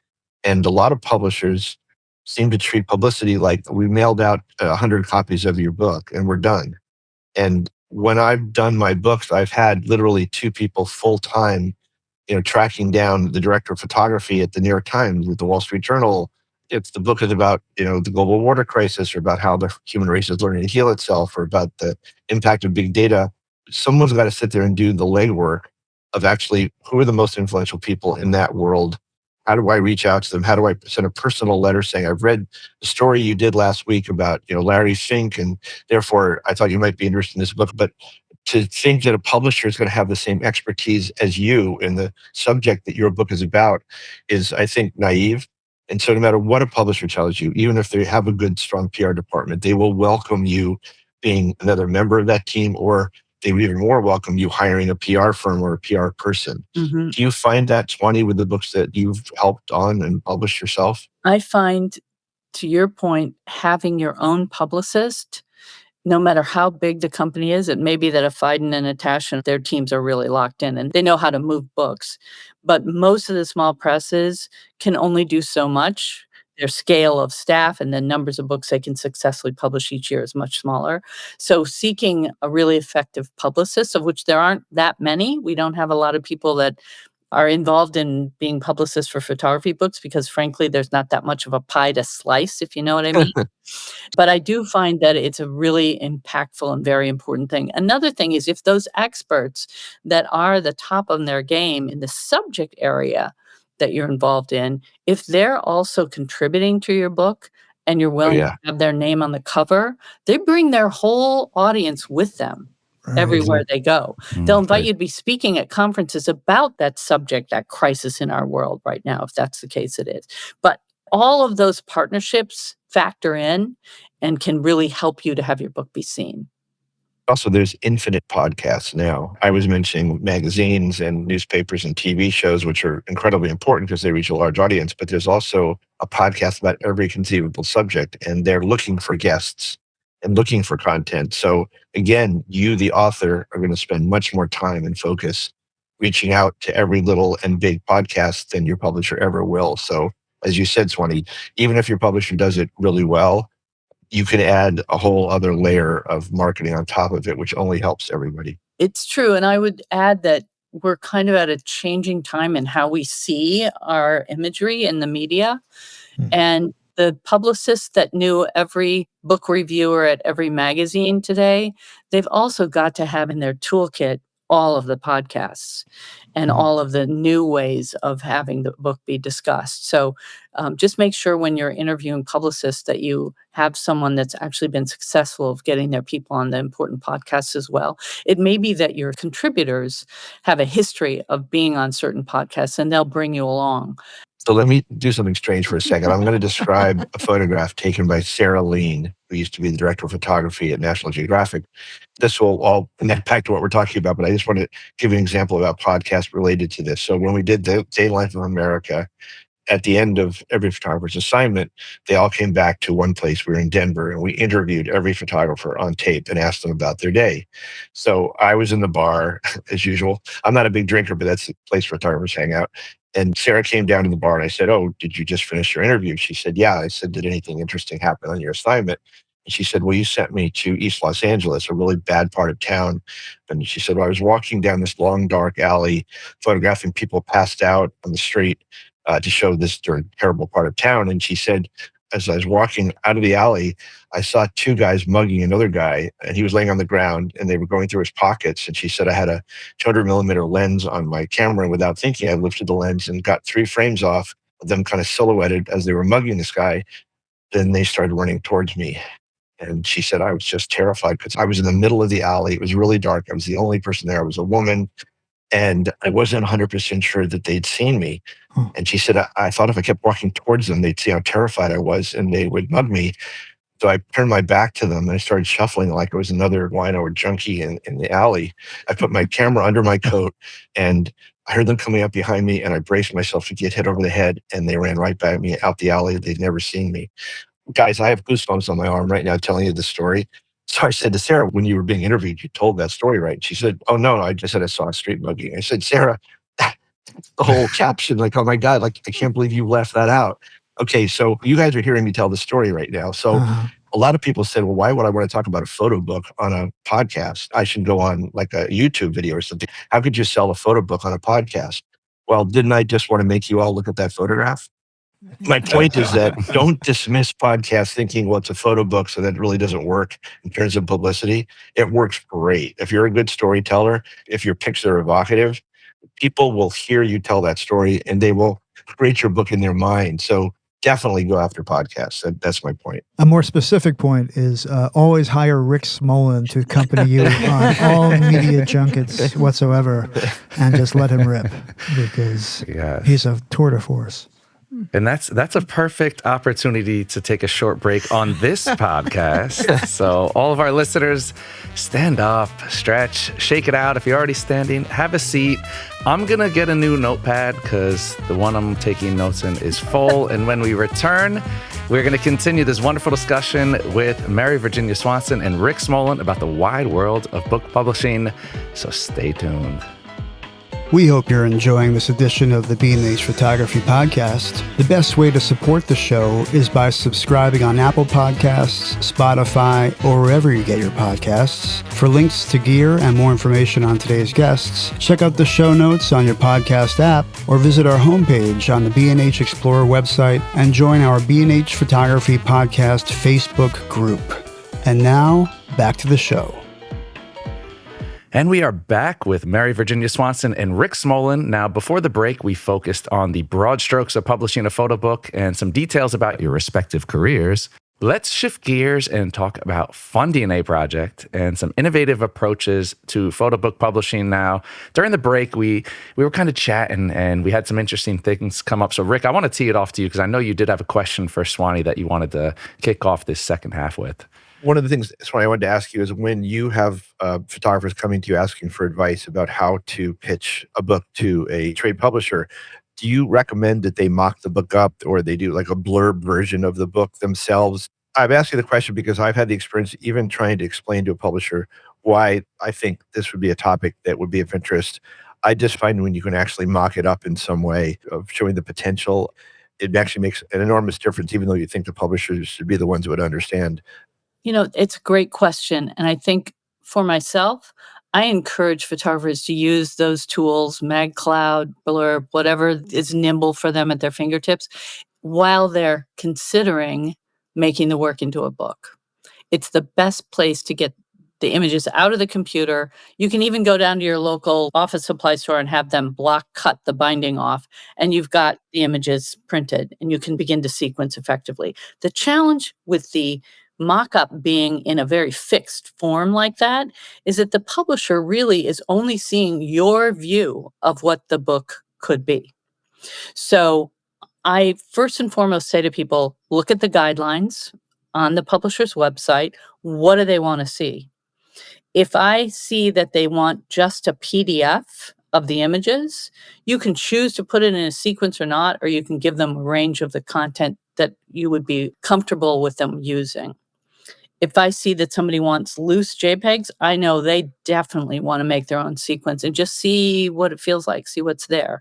And a lot of publishers seem to treat publicity like we mailed out 100 copies of your book and we're done. And when I've done my books, I've had literally 2 people full time, tracking down the director of photography at the New York Times, at the Wall Street Journal. If the book is about, the global water crisis or about how the human race is learning to heal itself or about the impact of big data, someone's got to sit there and do the legwork of actually who are the most influential people in that world. How do I reach out to them? How do I send a personal letter saying, I've read the story you did last week about, Larry Fink, and therefore I thought you might be interested in this book. But to think that a publisher is going to have the same expertise as you in the subject that your book is about is, I think, naive. And so no matter what a publisher tells you, even if they have a good, strong PR department, they will welcome you being another member of that team, or they would even more welcome you hiring a PR firm or a PR person. Hmm. Do you find that, Swanee, with the books that you've helped on and published yourself? I find, to your point, having your own publicist, no matter how big the company is, it may be that a Fiden and a Tash and their teams are really locked in and they know how to move books. But most of the small presses can only do so much. Their scale of staff and the numbers of books they can successfully publish each year is much smaller. So seeking a really effective publicist, of which there aren't that many, we don't have a lot of people that are involved in being publicists for photography books because frankly, there's not that much of a pie to slice, if you know what I mean. But I do find that it's a really impactful and very important thing. Another thing is if those experts that are the top of their game in the subject area that you're involved in, if they're also contributing to your book and you're Oh, willing to yeah. have their name on the cover, they bring their whole audience with them Right. everywhere they go. They'll invite Right. you to be speaking at conferences about that subject, that crisis in our world right now, if that's the case it is. But all of those partnerships factor in and can really help you to have your book be seen. Also, there's infinite podcasts now. I was mentioning magazines and newspapers and TV shows, which are incredibly important because they reach a large audience, but there's also a podcast about every conceivable subject, and they're looking for guests and looking for content. So again, you, the author, are going to spend much more time and focus reaching out to every little and big podcast than your publisher ever will. So as you said, Swanee, even if your publisher does it really well, you can add a whole other layer of marketing on top of it, which only helps everybody. It's true. And I would add that we're kind of at a changing time in how we see our imagery in the media. Hmm. And the publicists that knew every book reviewer at every magazine today, they've also got to have in their toolkit all of the podcasts and Mhm. all of the new ways of having the book be discussed. So just make sure when you're interviewing publicists that you have someone that's actually been successful of getting their people on the important podcasts as well. It may be that your contributors have a history of being on certain podcasts and they'll bring you along. So let me do something strange for a second. I'm going to describe a photograph taken by Sarah Lean, who used to be the director of photography at National Geographic. This will all connect back to what we're talking about, but I just want to give you an example about podcasts related to this. So when we did the Day Life of America, at the end of every photographer's assignment, they all came back to one place. We were in Denver, and we interviewed every photographer on tape and asked them about their day. So I was in the bar, as usual. I'm not a big drinker, but that's the place photographers hang out. And Sarah came down to the bar, and I said, "Oh, did you just finish your interview?" She said, "Yeah." I said, "Did anything interesting happen on your assignment?" And she said, "Well, you sent me to East Los Angeles, a really bad part of town." And she said, "Well, I was walking down this long, dark alley, photographing people passed out on the street to show this terrible part of town." And she said, as I was walking out of the alley, I saw two guys mugging another guy, and he was laying on the ground, and they were going through his pockets. And she said, I had a 200 millimeter lens on my camera, and without thinking, I lifted the lens and got 3 frames off of them kind of silhouetted as they were mugging this guy. Then they started running towards me. And she said, I was just terrified because I was in the middle of the alley. It was really dark. I was the only person there. I was a woman. And I wasn't 100% sure that they'd seen me. Hmm. And she said, I thought if I kept walking towards them, they'd see how terrified I was and they would mug me. So I turned my back to them and I started shuffling like I was another wino or junkie in the alley. I put my camera under my coat and I heard them coming up behind me, and I braced myself to get hit over the head, and they ran right by me out the alley. They'd never seen me. Guys, I have goosebumps on my arm right now telling you the story. So I said to Sarah, when you were being interviewed, you told that story, right? And she said, oh, no, I just said I saw a street mugging. I said, Sarah, that's the whole caption. Like, oh my God, like, I can't believe you left that out. Okay, so you guys are hearing me tell the story right now. So a lot of people said, well, why would I want to talk about a photo book on a podcast? I should go on like a YouTube video or something. How could you sell a photo book on a podcast? Well, didn't I just want to make you all look at that photograph? My point is that don't dismiss podcasts thinking, well, it's a photo book, so that really doesn't work in terms of publicity. It works great. If you're a good storyteller, if your pictures are evocative, people will hear you tell that story and they will create your book in their mind. So definitely go after podcasts. That's my point. A more specific point is always hire Rick Smolan to accompany you on all media junkets whatsoever and just let him rip because he's a tour de force. And that's a perfect opportunity to take a short break on this podcast. So all of our listeners, stand up, stretch, shake it out. If you're already standing, have a seat. I'm going to get a new notepad because the one I'm taking notes in is full. And when we return, we're going to continue this wonderful discussion with Mary Virginia Swanson and Rick Smolan about the wide world of book publishing. So stay tuned. We hope you're enjoying this edition of the B&H Photography Podcast. The best way to support the show is by subscribing on Apple Podcasts, Spotify, or wherever you get your podcasts. For links to gear and more information on today's guests, check out the show notes on your podcast app or visit our homepage on the B&H Explorer website and join our B&H Photography Podcast Facebook group. And now, back to the show. And we are back with Mary Virginia Swanson and Rick Smolan. Now, before the break, we focused on the broad strokes of publishing a photo book and some details about your respective careers. Let's shift gears and talk about funding a project and some innovative approaches to photo book publishing. Now, during the break, we were kind of chatting and we had some interesting things come up. So, Rick, I want to tee it off to you because I know you did have a question for Swanee that you wanted to kick off this second half with. One of the things, Swanee, I wanted to ask you is when you have photographers coming to you asking for advice about how to pitch a book to a trade publisher, do you recommend that they mock the book up or they do like a blurb version of the book themselves? I've asked you the question because I've had the experience even trying to explain to a publisher why I think this would be a topic that would be of interest. I just find when you can actually mock it up in some way of showing the potential, it actually makes an enormous difference, even though you think the publishers should be the ones who would understand. You know, it's a great question. And I think for myself, I encourage photographers to use those tools, MagCloud, Blurb, whatever is nimble for them at their fingertips, while they're considering making the work into a book. It's the best place to get the images out of the computer. You can even go down to your local office supply store and have them block cut the binding off, and you've got the images printed, and you can begin to sequence effectively. The challenge with the mock-up being in a very fixed form like that is that the publisher really is only seeing your view of what the book could be. So I first and foremost say to people, look at the guidelines on the publisher's website. What do they want to see? If I see that they want just a PDF of the images, you can choose to put it in a sequence or not, or you can give them a range of the content that you would be comfortable with them using. If I see that somebody wants loose JPEGs, I know they definitely want to make their own sequence and just see what it feels like, see what's there.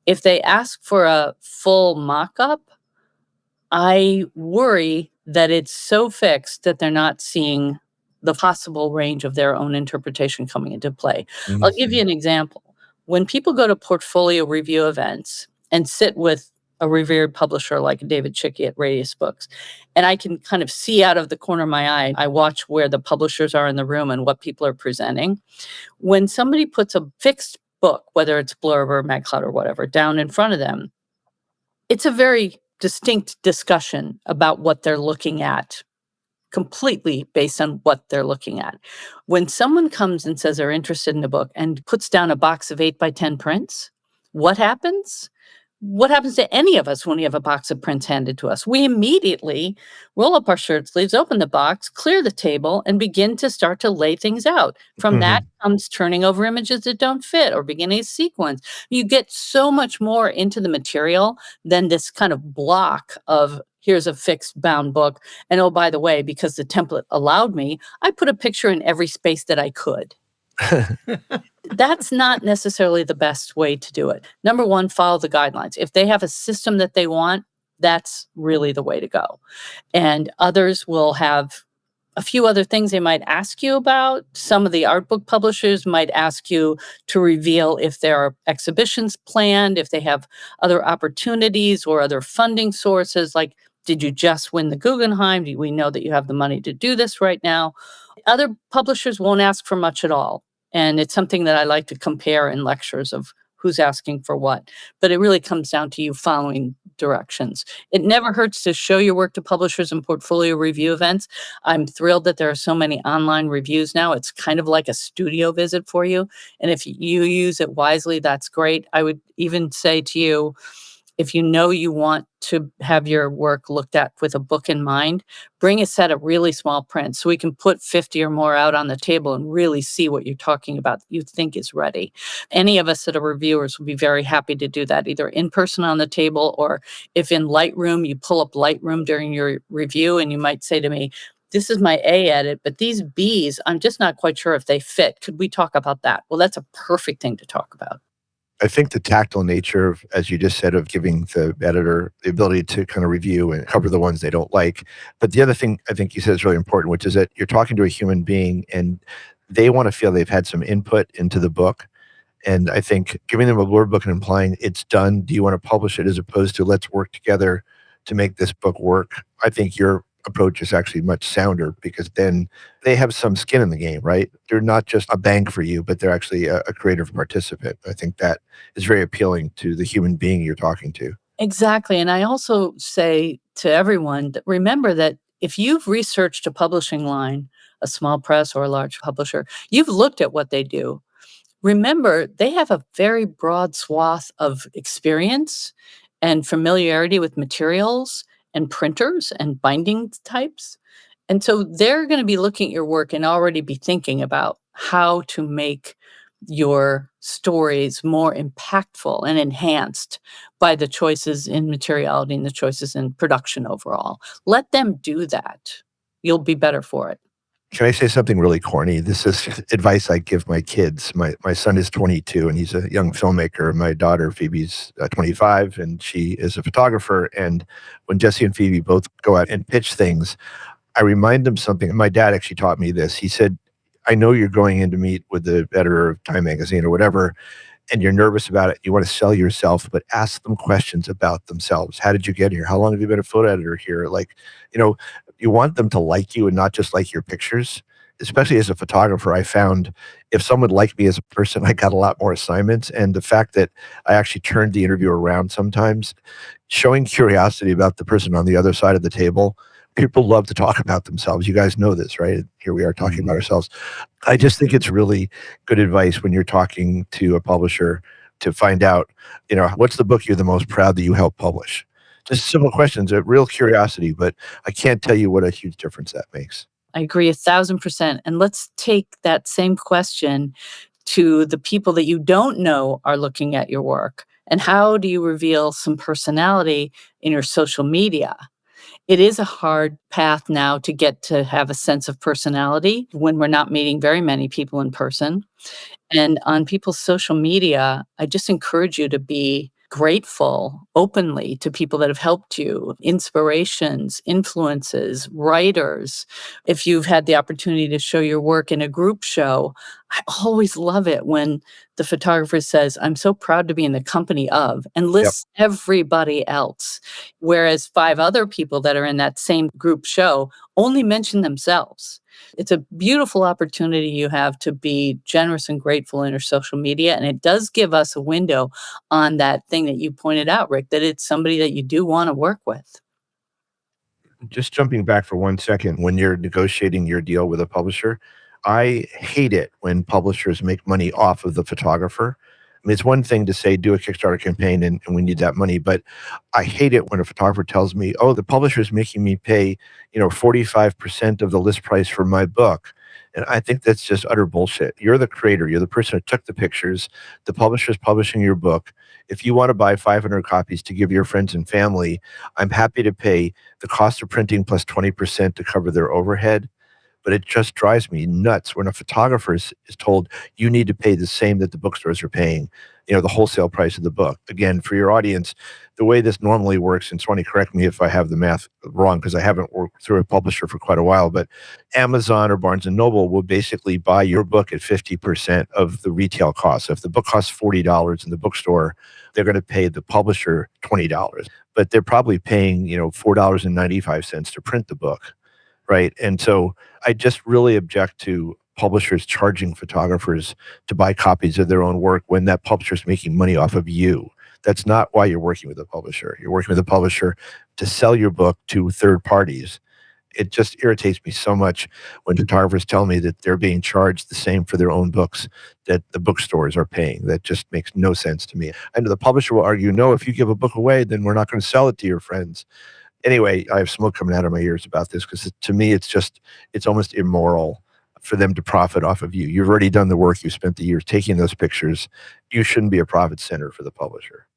If they ask for a full mock-up, I worry that it's so fixed that they're not seeing the possible range of their own interpretation coming into play. I'll give you an example. When people go to portfolio review events and sit with a revered publisher like David Chicky at Radius Books, and I can kind of see out of the corner of my eye, I watch where the publishers are in the room and what people are presenting. When somebody puts a fixed book, whether it's Blurb or MagCloud or whatever, down in front of them, it's a very distinct discussion about what they're looking at, completely based on what they're looking at. When someone comes and says they're interested in a book and puts down a box of 8x10 prints, what happens? What happens to any of us when we have a box of prints handed to us? We immediately roll up our shirt sleeves, open the box, clear the table, and begin to start to lay things out. From that comes turning over images that don't fit or beginning a sequence. You get so much more into the material than this kind of block of here's a fixed bound book. And oh, by the way, because the template allowed me, I put a picture in every space that I could. That's not necessarily the best way to do it. Number one, follow the guidelines. If they have a system that they want, that's really the way to go. And others will have a few other things they might ask you about. Some of the art book publishers might ask you to reveal if there are exhibitions planned, if they have other opportunities or other funding sources, like, did you just win the Guggenheim? Do we know that you have the money to do this right now? Other publishers won't ask for much at all. And it's something that I like to compare in lectures of who's asking for what. But it really comes down to you following directions. It never hurts to show your work to publishers and portfolio review events. I'm thrilled that there are so many online reviews now. It's kind of like a studio visit for you. And if you use it wisely, that's great. I would even say to you, if you know you want to have your work looked at with a book in mind, bring a set of really small prints so we can put 50 or more out on the table and really see what you're talking about that you think is ready. Any of us that are reviewers will be very happy to do that, either in person on the table, or if in Lightroom, you pull up Lightroom during your review and you might say to me, this is my A edit, but these Bs, I'm just not quite sure if they fit. Could we talk about that? Well, that's a perfect thing to talk about. I think the tactile nature of, as you just said, of giving the editor the ability to kind of review and cover the ones they don't like. But the other thing I think you said is really important, which is that you're talking to a human being and they want to feel they've had some input into the book. And I think giving them a word book and implying it's done, do you want to publish it, as opposed to let's work together to make this book work. I think your approach is actually much sounder, because then they have some skin in the game, right? They're not just a bank for you, but they're actually a creative participant. I think that is very appealing to the human being you're talking to. Exactly. And I also say to everyone that remember that if you've researched a publishing line, a small press or a large publisher, you've looked at what they do. Remember, they have a very broad swath of experience and familiarity with materials and printers and binding types. And so they're going to be looking at your work and already be thinking about how to make your stories more impactful and enhanced by the choices in materiality and the choices in production overall. Let them do that. You'll be better for it. Can I say something really corny? This is advice I give my kids. My son is 22 and he's a young filmmaker. My daughter, Phoebe's 25, and she is a photographer. And when Jesse and Phoebe both go out and pitch things, I remind them something. My dad actually taught me this. He said, I know you're going in to meet with the editor of Time Magazine or whatever, and you're nervous about it. You want to sell yourself, but ask them questions about themselves. How did you get here? How long have you been a photo editor here? Like, you want them to like you and not just like your pictures. Especially as a photographer, I found if someone liked me as a person, I got a lot more assignments. And the fact that I actually turned the interview around sometimes, showing curiosity about the person on the other side of the table. People love to talk about themselves. You guys know this, right? Here we are talking about ourselves. I just think it's really good advice when you're talking to a publisher to find out, what's the book you're the most proud that you helped publish? Just simple questions, a real curiosity, but I can't tell you what a huge difference that makes. I agree 1,000%. And let's take that same question to the people that you don't know are looking at your work. And how do you reveal some personality in your social media? It is a hard path now to get to have a sense of personality when we're not meeting very many people in person. And on people's social media, I just encourage you to be grateful openly to people that have helped you, inspirations, influences, writers. If you've had the opportunity to show your work in a group show, I always love it when the photographer says, I'm so proud to be in the company of, and lists everybody else. Whereas 5 other people that are in that same group show only mention themselves. It's a beautiful opportunity you have to be generous and grateful in your social media. And it does give us a window on that thing that you pointed out, Rick, that it's somebody that you do want to work with. Just jumping back for 1 second, when you're negotiating your deal with a publisher, I hate it when publishers make money off of the photographer. I mean, it's one thing to say, do a Kickstarter campaign and we need that money, but I hate it when a photographer tells me, oh, the publisher is making me pay, 45% of the list price for my book. And I think that's just utter bullshit. You're the creator. You're the person who took the pictures. The publisher's publishing your book. If you want to buy 500 copies to give your friends and family, I'm happy to pay the cost of printing plus 20% to cover their overhead. but it just drives me nuts when a photographer is told you need to pay the same that the bookstores are paying, the wholesale price of the book. Again, for your audience, the way this normally works, and Swanee, correct me if I have the math wrong because I haven't worked through a publisher for quite a while, but Amazon or Barnes & Noble will basically buy your book at 50% of the retail cost. So if the book costs $40 in the bookstore, they're going to pay the publisher $20, but they're probably paying, $4.95 to print the book, right? And so I just really object to publishers charging photographers to buy copies of their own work when that publisher is making money off of you. That's not why you're working with a publisher. You're working with a publisher to sell your book to third parties. It just irritates me so much when photographers tell me that they're being charged the same for their own books that the bookstores are paying. That just makes no sense to me. I know the publisher will argue, no, if you give a book away, then we're not going to sell it to your friends. Anyway, I have smoke coming out of my ears about this because to me, it's almost immoral for them to profit off of you. You've already done the work. You spent the years taking those pictures. You shouldn't be a profit center for the publisher.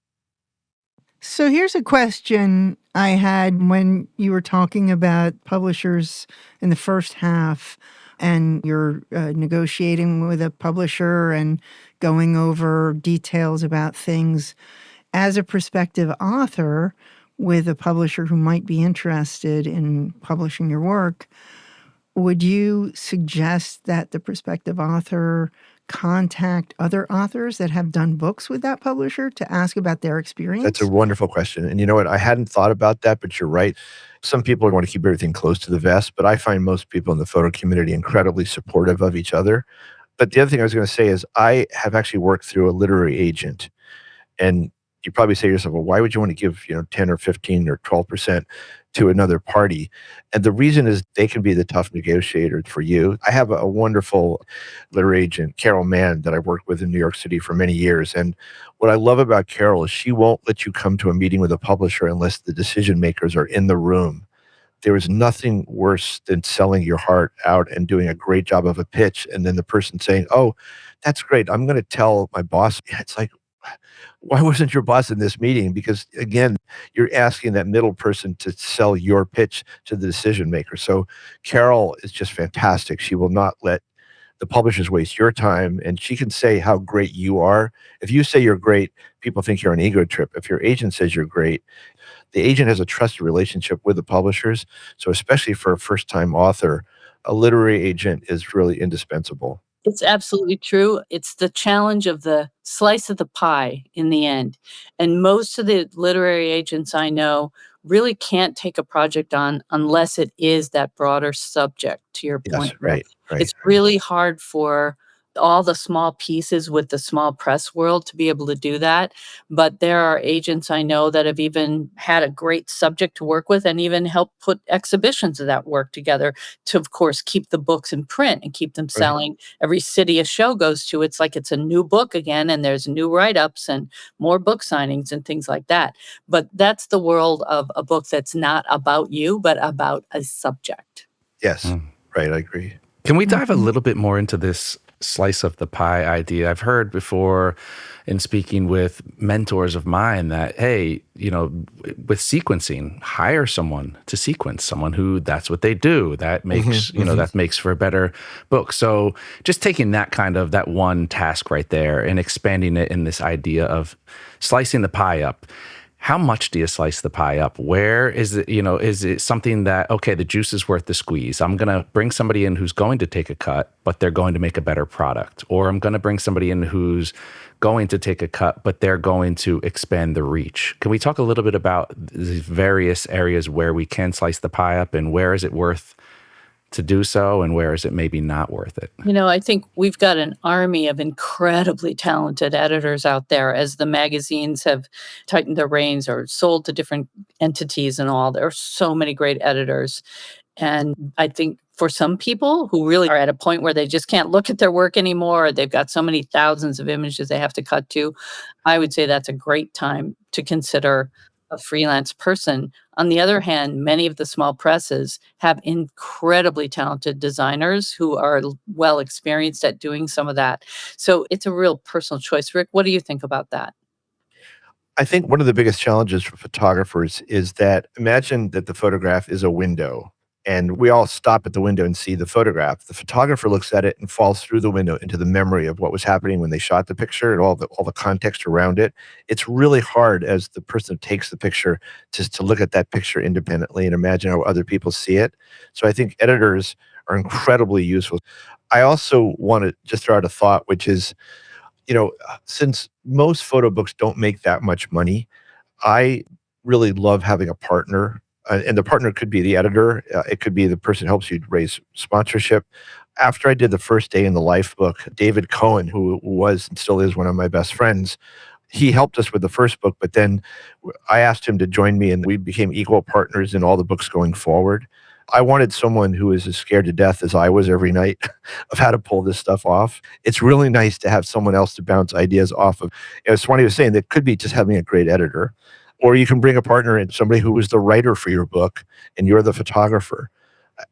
So here's a question I had when you were talking about publishers in the first half and you're negotiating with a publisher and going over details about things. As a prospective author with a publisher who might be interested in publishing your work, would you suggest that the prospective author contact other authors that have done books with that publisher to ask about their experience? That's a wonderful question. And you know what? I hadn't thought about that, but you're right. Some people want to keep everything close to the vest, but I find most people in the photo community incredibly supportive of each other. But the other thing I was going to say is I have actually worked through a literary agent. And you probably say to yourself, well, why would you want to give 10 or 15 or 12% to another party? And the reason is they can be the tough negotiator for you. I have a wonderful literary agent, Carol Mann, that I've worked with in New York City for many years. And what I love about Carol is she won't let you come to a meeting with a publisher unless the decision makers are in the room. There is nothing worse than selling your heart out and doing a great job of a pitch, and then the person saying, oh, that's great, I'm going to tell my boss. It's like, why wasn't your boss in this meeting? Because again, you're asking that middle person to sell your pitch to the decision maker. So Carol is just fantastic. She will not let the publishers waste your time, and she can say how great you are. If you say you're great, people think you're on an ego trip. If your agent says you're great, the agent has a trusted relationship with the publishers. So especially for a first-time author, a literary agent is really indispensable. It's absolutely true. It's the challenge of the slice of the pie in the end. And most of the literary agents I know really can't take a project on unless it is that broader subject, to your Yes, point. right. It's really hard for all the small pieces with the small press world to be able to do that. But there are agents I know that have even had a great subject to work with and even helped put exhibitions of that work together to, of course, keep the books in print and keep them selling. Every city a show goes to, it's like it's a new book again, and there's new write-ups and more book signings and things like that. But that's the world of a book that's not about you, but about a subject. Yes, right, I agree. Can we dive a little bit more into this slice of the pie idea? I've heard before in speaking with mentors of mine that, hey, with sequencing, hire someone to sequence, someone who that's what they do. That makes, that makes for a better book. So just taking that one task right there and expanding it in this idea of slicing the pie up. How much do you slice the pie up? Where is it, is it something that, okay, the juice is worth the squeeze. I'm going to bring somebody in who's going to take a cut, but they're going to make a better product. Or I'm going to bring somebody in who's going to take a cut, but they're going to expand the reach. Can we talk a little bit about these various areas where we can slice the pie up, and where is it worth to do so, and where is it maybe not worth it? I think we've got an army of incredibly talented editors out there as the magazines have tightened their reins or sold to different entities and all. There are so many great editors. And I think for some people who really are at a point where they just can't look at their work anymore, or they've got so many thousands of images they have to cut to, I would say that's a great time to consider a freelance person. On the other hand, many of the small presses have incredibly talented designers who are well experienced at doing some of that. So it's a real personal choice. Rick, what do you think about that? I think one of the biggest challenges for photographers is that imagine that the photograph is a window, and we all stop at the window and see the photograph. The photographer looks at it and falls through the window into the memory of what was happening when they shot the picture and all the context around it. It's really hard as the person who takes the picture to look at that picture independently and imagine how other people see it. So I think editors are incredibly useful. I also want to just throw out a thought, which is, since most photo books don't make that much money, I really love having a partner, and the partner could be the editor. It could be the person who helps you raise sponsorship. After I did the first day in the life book, David Cohen, who was and still is one of my best friends, he helped us with the first book, but then I asked him to join me and we became equal partners in all the books going forward. I wanted someone who is as scared to death as I was every night of how to pull this stuff off. It's really nice to have someone else to bounce ideas off of. As Swanee was saying, that could be just having a great editor, or you can bring a partner in, somebody who was the writer for your book and you're the photographer.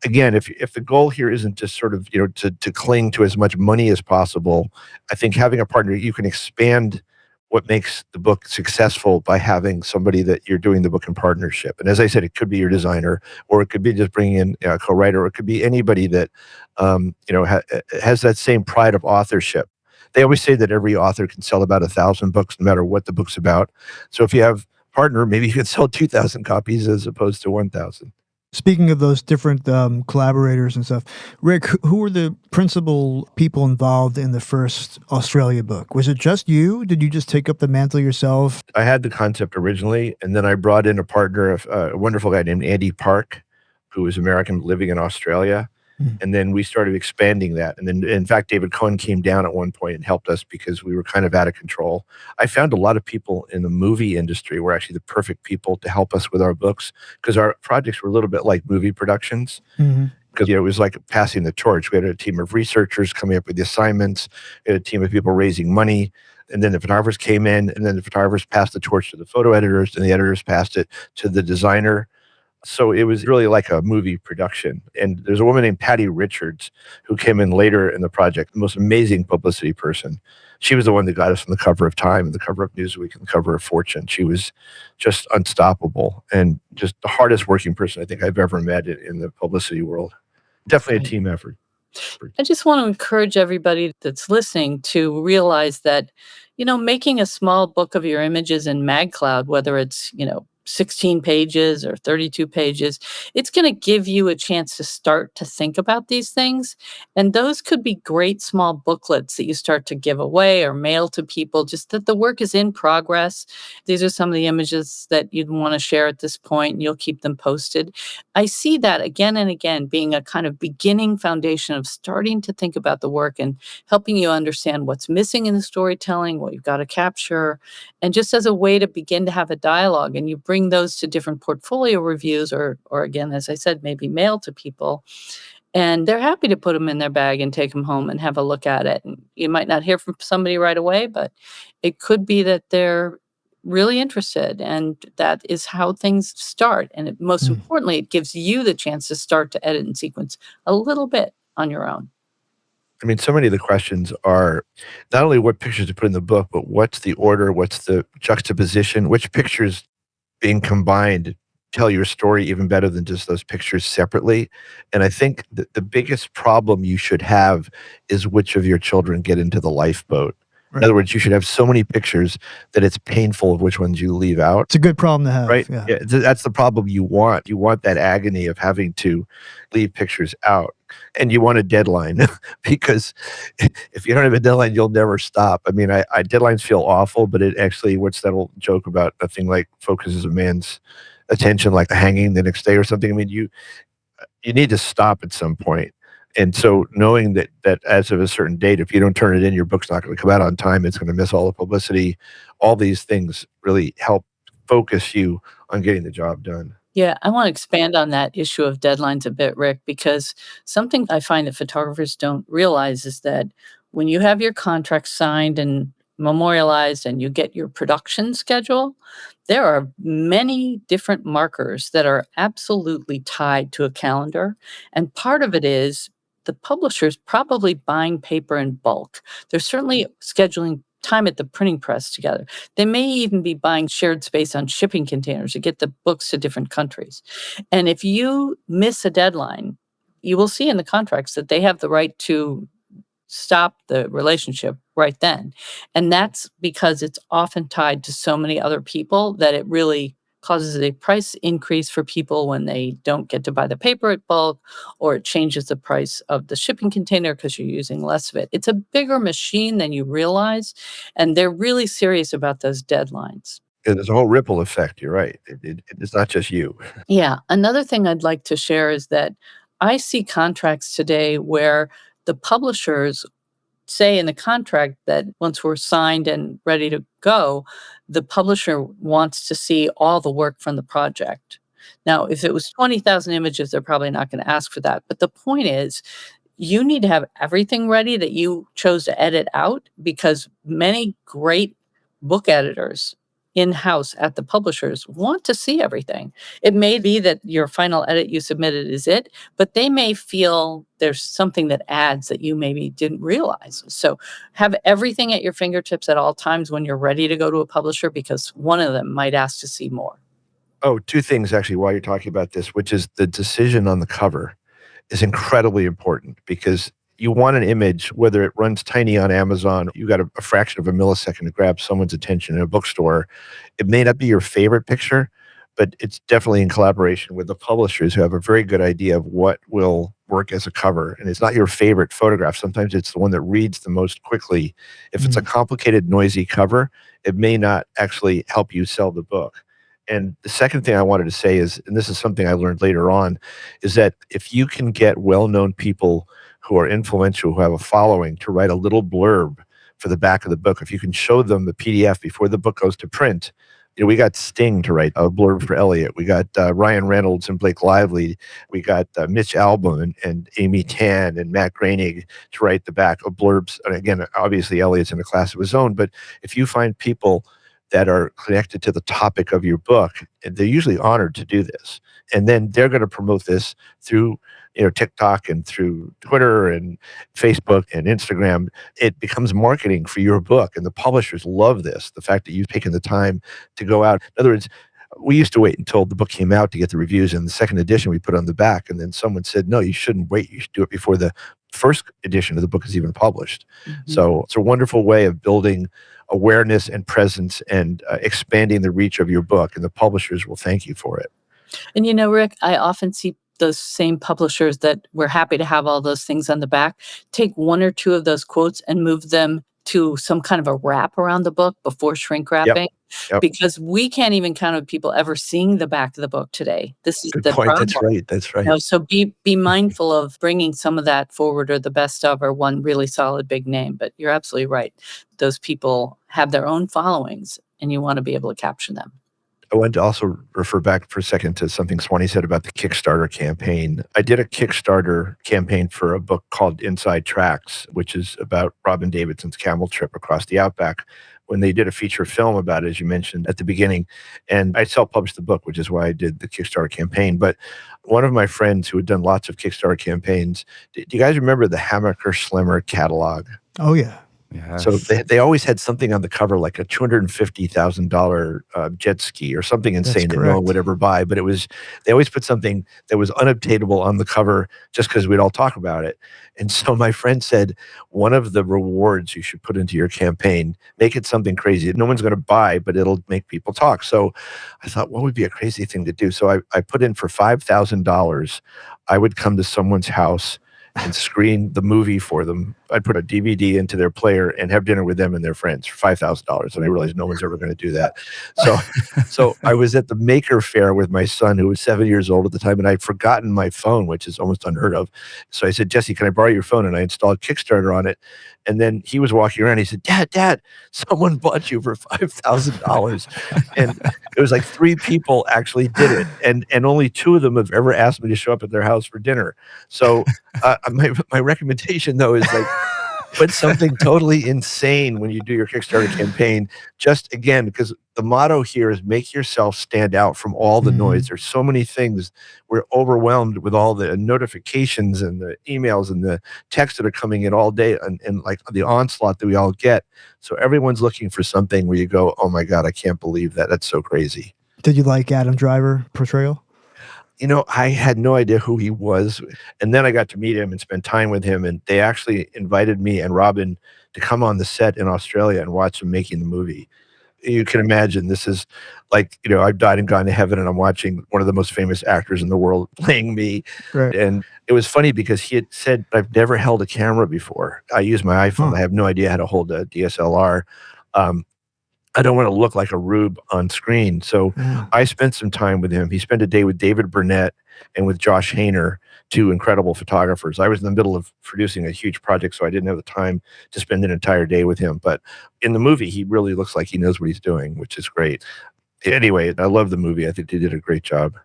Again, if the goal here isn't just sort of, to cling to as much money as possible, I think having a partner, you can expand what makes the book successful by having somebody that you're doing the book in partnership. And as I said, it could be your designer, or it could be just bringing in a co-writer, or it could be anybody that has that same pride of authorship. They always say that every author can sell about 1,000 books, no matter what the book's about. So if you have a partner, maybe you could sell 2,000 copies as opposed to 1,000. Speaking of those different collaborators and stuff, Rick, who were the principal people involved in the first Australia book? Was it just you? Did you just take up the mantle yourself? I had the concept originally, and then I brought in a partner, a wonderful guy named Andy Park, who is American living in Australia. And then we started expanding that. And then, in fact, David Cohen came down at one point and helped us because we were kind of out of control. I found a lot of people in the movie industry were actually the perfect people to help us with our books, because our projects were a little bit like movie productions. Because it was like passing the torch. We had a team of researchers coming up with the assignments. We had a team of people raising money. And then the photographers came in, and then the photographers passed the torch to the photo editors, and the editors passed it to the designer. So it was really like a movie production. And there's a woman named Patty Richards who came in later in the project, the most amazing publicity person. She was the one that got us on the cover of Time and the cover of Newsweek and the cover of Fortune. She was just unstoppable and just the hardest working person I think I've ever met in the publicity world. Definitely a team effort. I just want to encourage everybody that's listening to realize that, making a small book of your images in MagCloud, whether it's, 16 pages or 32 pages, it's going to give you a chance to start to think about these things. And those could be great small booklets that you start to give away or mail to people, just that the work is in progress. These are some of the images that you'd want to share at this point, and you'll keep them posted. I see that again and again being a kind of beginning foundation of starting to think about the work and helping you understand what's missing in the storytelling, what you've got to capture, and just as a way to begin to have a dialogue. And you bring those to different portfolio reviews or again, as I said, maybe mail to people. And they're happy to put them in their bag and take them home and have a look at it. And you might not hear from somebody right away, but it could be that they're really interested. And that is how things start. And most importantly, it gives you the chance to start to edit and sequence a little bit on your own. I mean, so many of the questions are not only what pictures to put in the book, but what's the order, what's the juxtaposition, which pictures being combined tell your story even better than just those pictures separately. And I think that the biggest problem you should have is which of your children get into the lifeboat. Right. In other words, you should have so many pictures that it's painful of which ones you leave out. It's a good problem to have. Right? Yeah. Yeah, that's the problem you want. You want that agony of having to leave pictures out. And you want a deadline because if you don't have a deadline, you'll never stop. I mean, deadlines feel awful, but it actually, what's that old joke about nothing like focuses a man's attention like a hanging the next day or something? I mean, you need to stop at some point. And so knowing that as of a certain date, if you don't turn it in, your book's not going to come out on time, it's going to miss all the publicity. All these things really help focus you on getting the job done. Yeah, I want to expand on that issue of deadlines a bit, Rick, because something I find that photographers don't realize is that when you have your contract signed and memorialized and you get your production schedule, there are many different markers that are absolutely tied to a calendar. And part of it is the publisher's probably buying paper in bulk. They're certainly scheduling time at the printing press together. They may even be buying shared space on shipping containers to get the books to different countries. And if you miss a deadline, you will see in the contracts that they have the right to stop the relationship right then. And that's because it's often tied to so many other people that it really causes a price increase for people when they don't get to buy the paper at bulk, or it changes the price of the shipping container because you're using less of it. It's a bigger machine than you realize, and they're really serious about those deadlines. There's a whole ripple effect. You're right. It's not just you. Yeah. Another thing I'd like to share is that I see contracts today where the publishers say in the contract that once we're signed and ready to go, the publisher wants to see all the work from the project. Now, if it was 20,000 images, they're probably not going to ask for that. But the point is, you need to have everything ready that you chose to edit out, because many great book editors in-house at the publishers want to see everything. It may be that your final edit you submitted is it, but they may feel there's something that adds that you maybe didn't realize. So have everything at your fingertips at all times when you're ready to go to a publisher, because one of them might ask to see more. Oh, two things actually while you're talking about this, which is the decision on the cover is incredibly important, because you want an image, whether it runs tiny on Amazon, you got a fraction of a millisecond to grab someone's attention in a bookstore. It may not be your favorite picture, but it's definitely in collaboration with the publishers who have a very good idea of what will work as a cover. And it's not your favorite photograph. Sometimes it's the one that reads the most quickly. If it's a complicated, noisy cover, it may not actually help you sell the book. And the second thing I wanted to say is, and this is something I learned later on, is that if you can get well-known people who are influential, who have a following, to write a little blurb for the back of the book, if you can show them the PDF before the book goes to print. We got Sting to write a blurb for Elliot. We got Ryan Reynolds and Blake Lively. We got Mitch Albom and Amy Tan and Matt Groening to write the back of blurbs. And again, obviously Elliot's in a class of his own, but if you find people that are connected to the topic of your book, they're usually honored to do this. And then they're going to promote this through TikTok and through Twitter and Facebook and Instagram. It becomes marketing for your book, and the publishers love this, the fact that you've taken the time to go out. In other words, we used to wait until the book came out to get the reviews, and the second edition we put on the back, and then someone said, no, you shouldn't wait. You should do it before the first edition of the book is even published. So it's a wonderful way of building awareness and presence and expanding the reach of your book, and the publishers will thank you for it. And Rick, I often see those same publishers that we're happy to have all those things on the back take one or two of those quotes and move them to some kind of a wrap around the book before shrink wrapping. Yep. Because we can't even count on people ever seeing the back of the book today. This is Good the point. problem. That's right. So be mindful of bringing some of that forward, or the best of, or one really solid big name. But you're absolutely right. Those people have their own followings, and you want to be able to capture them. I want to also refer back for a second to something Swanee said about the Kickstarter campaign. I did a Kickstarter campaign for a book called Inside Tracks, which is about Robin Davidson's camel trip across the Outback, when they did a feature film about it, as you mentioned at the beginning. And I self-published the book, which is why I did the Kickstarter campaign. But one of my friends who had done lots of Kickstarter campaigns, do you guys remember the Hammaker Schlemmer catalog? Oh, yeah. Yes. So they always had something on the cover, like a $250,000 jet ski or something insane that no one would ever buy. But they always put something that was unobtainable on the cover just because we'd all talk about it. And so my friend said, one of the rewards you should put into your campaign, make it something crazy that no one's going to buy, but it'll make people talk. So I thought, what would be a crazy thing to do? So I put in for $5,000. I would come to someone's house and screen the movie for them. I'd put a DVD into their player and have dinner with them and their friends for $5,000. And I realized no one's ever going to do that. So I was at the Maker Fair with my son, who was 7 years old at the time, and I'd forgotten my phone, which is almost unheard of. So I said, Jesse, can I borrow your phone? And I installed Kickstarter on it. And then he was walking around. He said, Dad, someone bought you for $5,000. And it was like 3 people actually did it. And only 2 of them have ever asked me to show up at their house for dinner. So my recommendation, though, is like, but something totally insane when you do your Kickstarter campaign. Just again, because the motto here is make yourself stand out from all the noise. There's so many things. We're overwhelmed with all the notifications and the emails and the texts that are coming in all day and like the onslaught that we all get. So everyone's looking for something where you go, oh my God, I can't believe that. That's so crazy. Did you like Adam Driver portrayal? I had no idea who he was. And then I got to meet him and spend time with him. And they actually invited me and Robin to come on the set in Australia and watch him making the movie. You can imagine this is like, I've died and gone to heaven and I'm watching one of the most famous actors in the world playing me. Right. And it was funny because he had said, I've never held a camera before. I use my iPhone. I have no idea how to hold a DSLR. I don't want to look like a rube on screen. So I spent some time with him. He spent a day with David Burnett and with Josh Hainer, two incredible photographers. I was in the middle of producing a huge project, so I didn't have the time to spend an entire day with him. But in the movie, he really looks like he knows what he's doing, which is great. Anyway, I love the movie. I think they did a great job.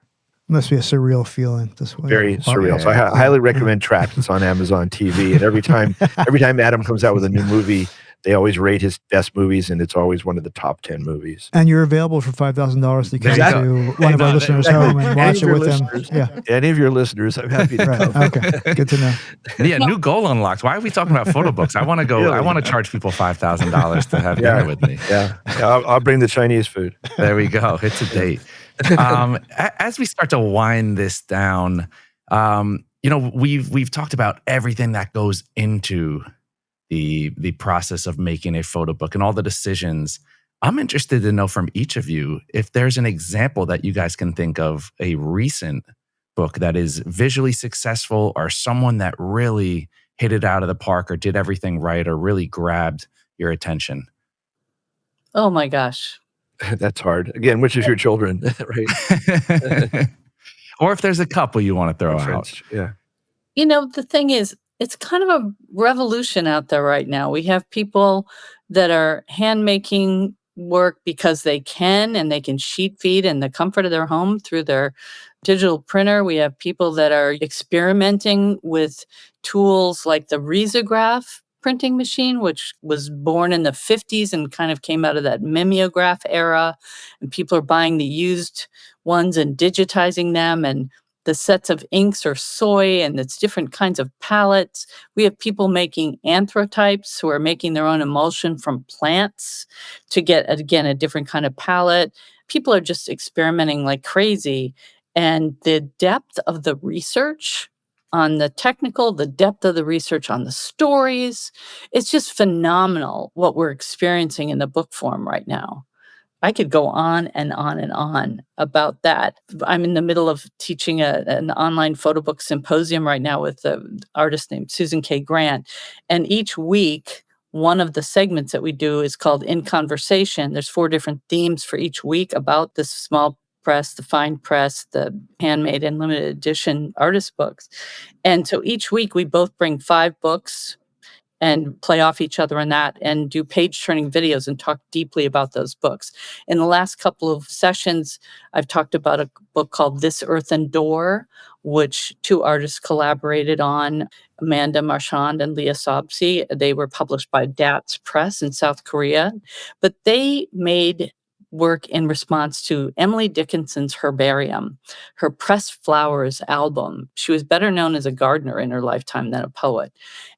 Must be a surreal feeling this way. Very surreal. So I highly recommend Trapped. It's on Amazon TV. And every time Adam comes out with a new movie, they always rate his best movies, and it's always one of the top 10 movies. And you're available for $5,000 to come to one of our listeners' home and watch it with them. Yeah. Any of your listeners, I'm happy to come. Okay, good to know. Yeah, new goal unlocked. Why are we talking about photo books? I want to go. Really? I want to charge people $5,000 to have dinner with me. Yeah, I'll bring the Chinese food. There we go. It's a date. As we start to wind this down, we've talked about everything that goes into the process of making a photo book and all the decisions. I'm interested to know from each of you if there's an example that you guys can think of, a recent book that is visually successful or someone that really hit it out of the park or did everything right or really grabbed your attention. Oh my gosh. That's hard. Again, which of your children, right? Or if there's a couple you want to throw out. Yeah. The thing is, it's kind of a revolution out there right now. We have people that are hand making work because they can, and they can sheet feed in the comfort of their home through their digital printer. We have people that are experimenting with tools like the risograph printing machine, which was born in the 50s and kind of came out of that mimeograph era. And people are buying the used ones and digitizing them, and the sets of inks are soy, and it's different kinds of palettes. We have people making anthrotypes who are making their own emulsion from plants to get, again, a different kind of palette. People are just experimenting like crazy. And the depth of the research on the technical, the depth of the research on the stories, it's just phenomenal what we're experiencing in the book form right now. I could go on and on and on about that. I'm in the middle of teaching an online photo book symposium right now with an artist named Susan K. Grant. And each week, one of the segments that we do is called In Conversation. There's 4 different themes for each week about the small press, the fine press, the handmade and limited edition artist books. And so each week we both bring 5 books and play off each other in that and do page-turning videos and talk deeply about those books. In the last couple of sessions, I've talked about a book called This Earthen Door, which 2 artists collaborated on, Amanda Marchand and Leah Sobsey. They were published by DATS Press in South Korea, but they made work in response to Emily Dickinson's Herbarium, her Pressed Flowers album. She was better known as a gardener in her lifetime than a poet.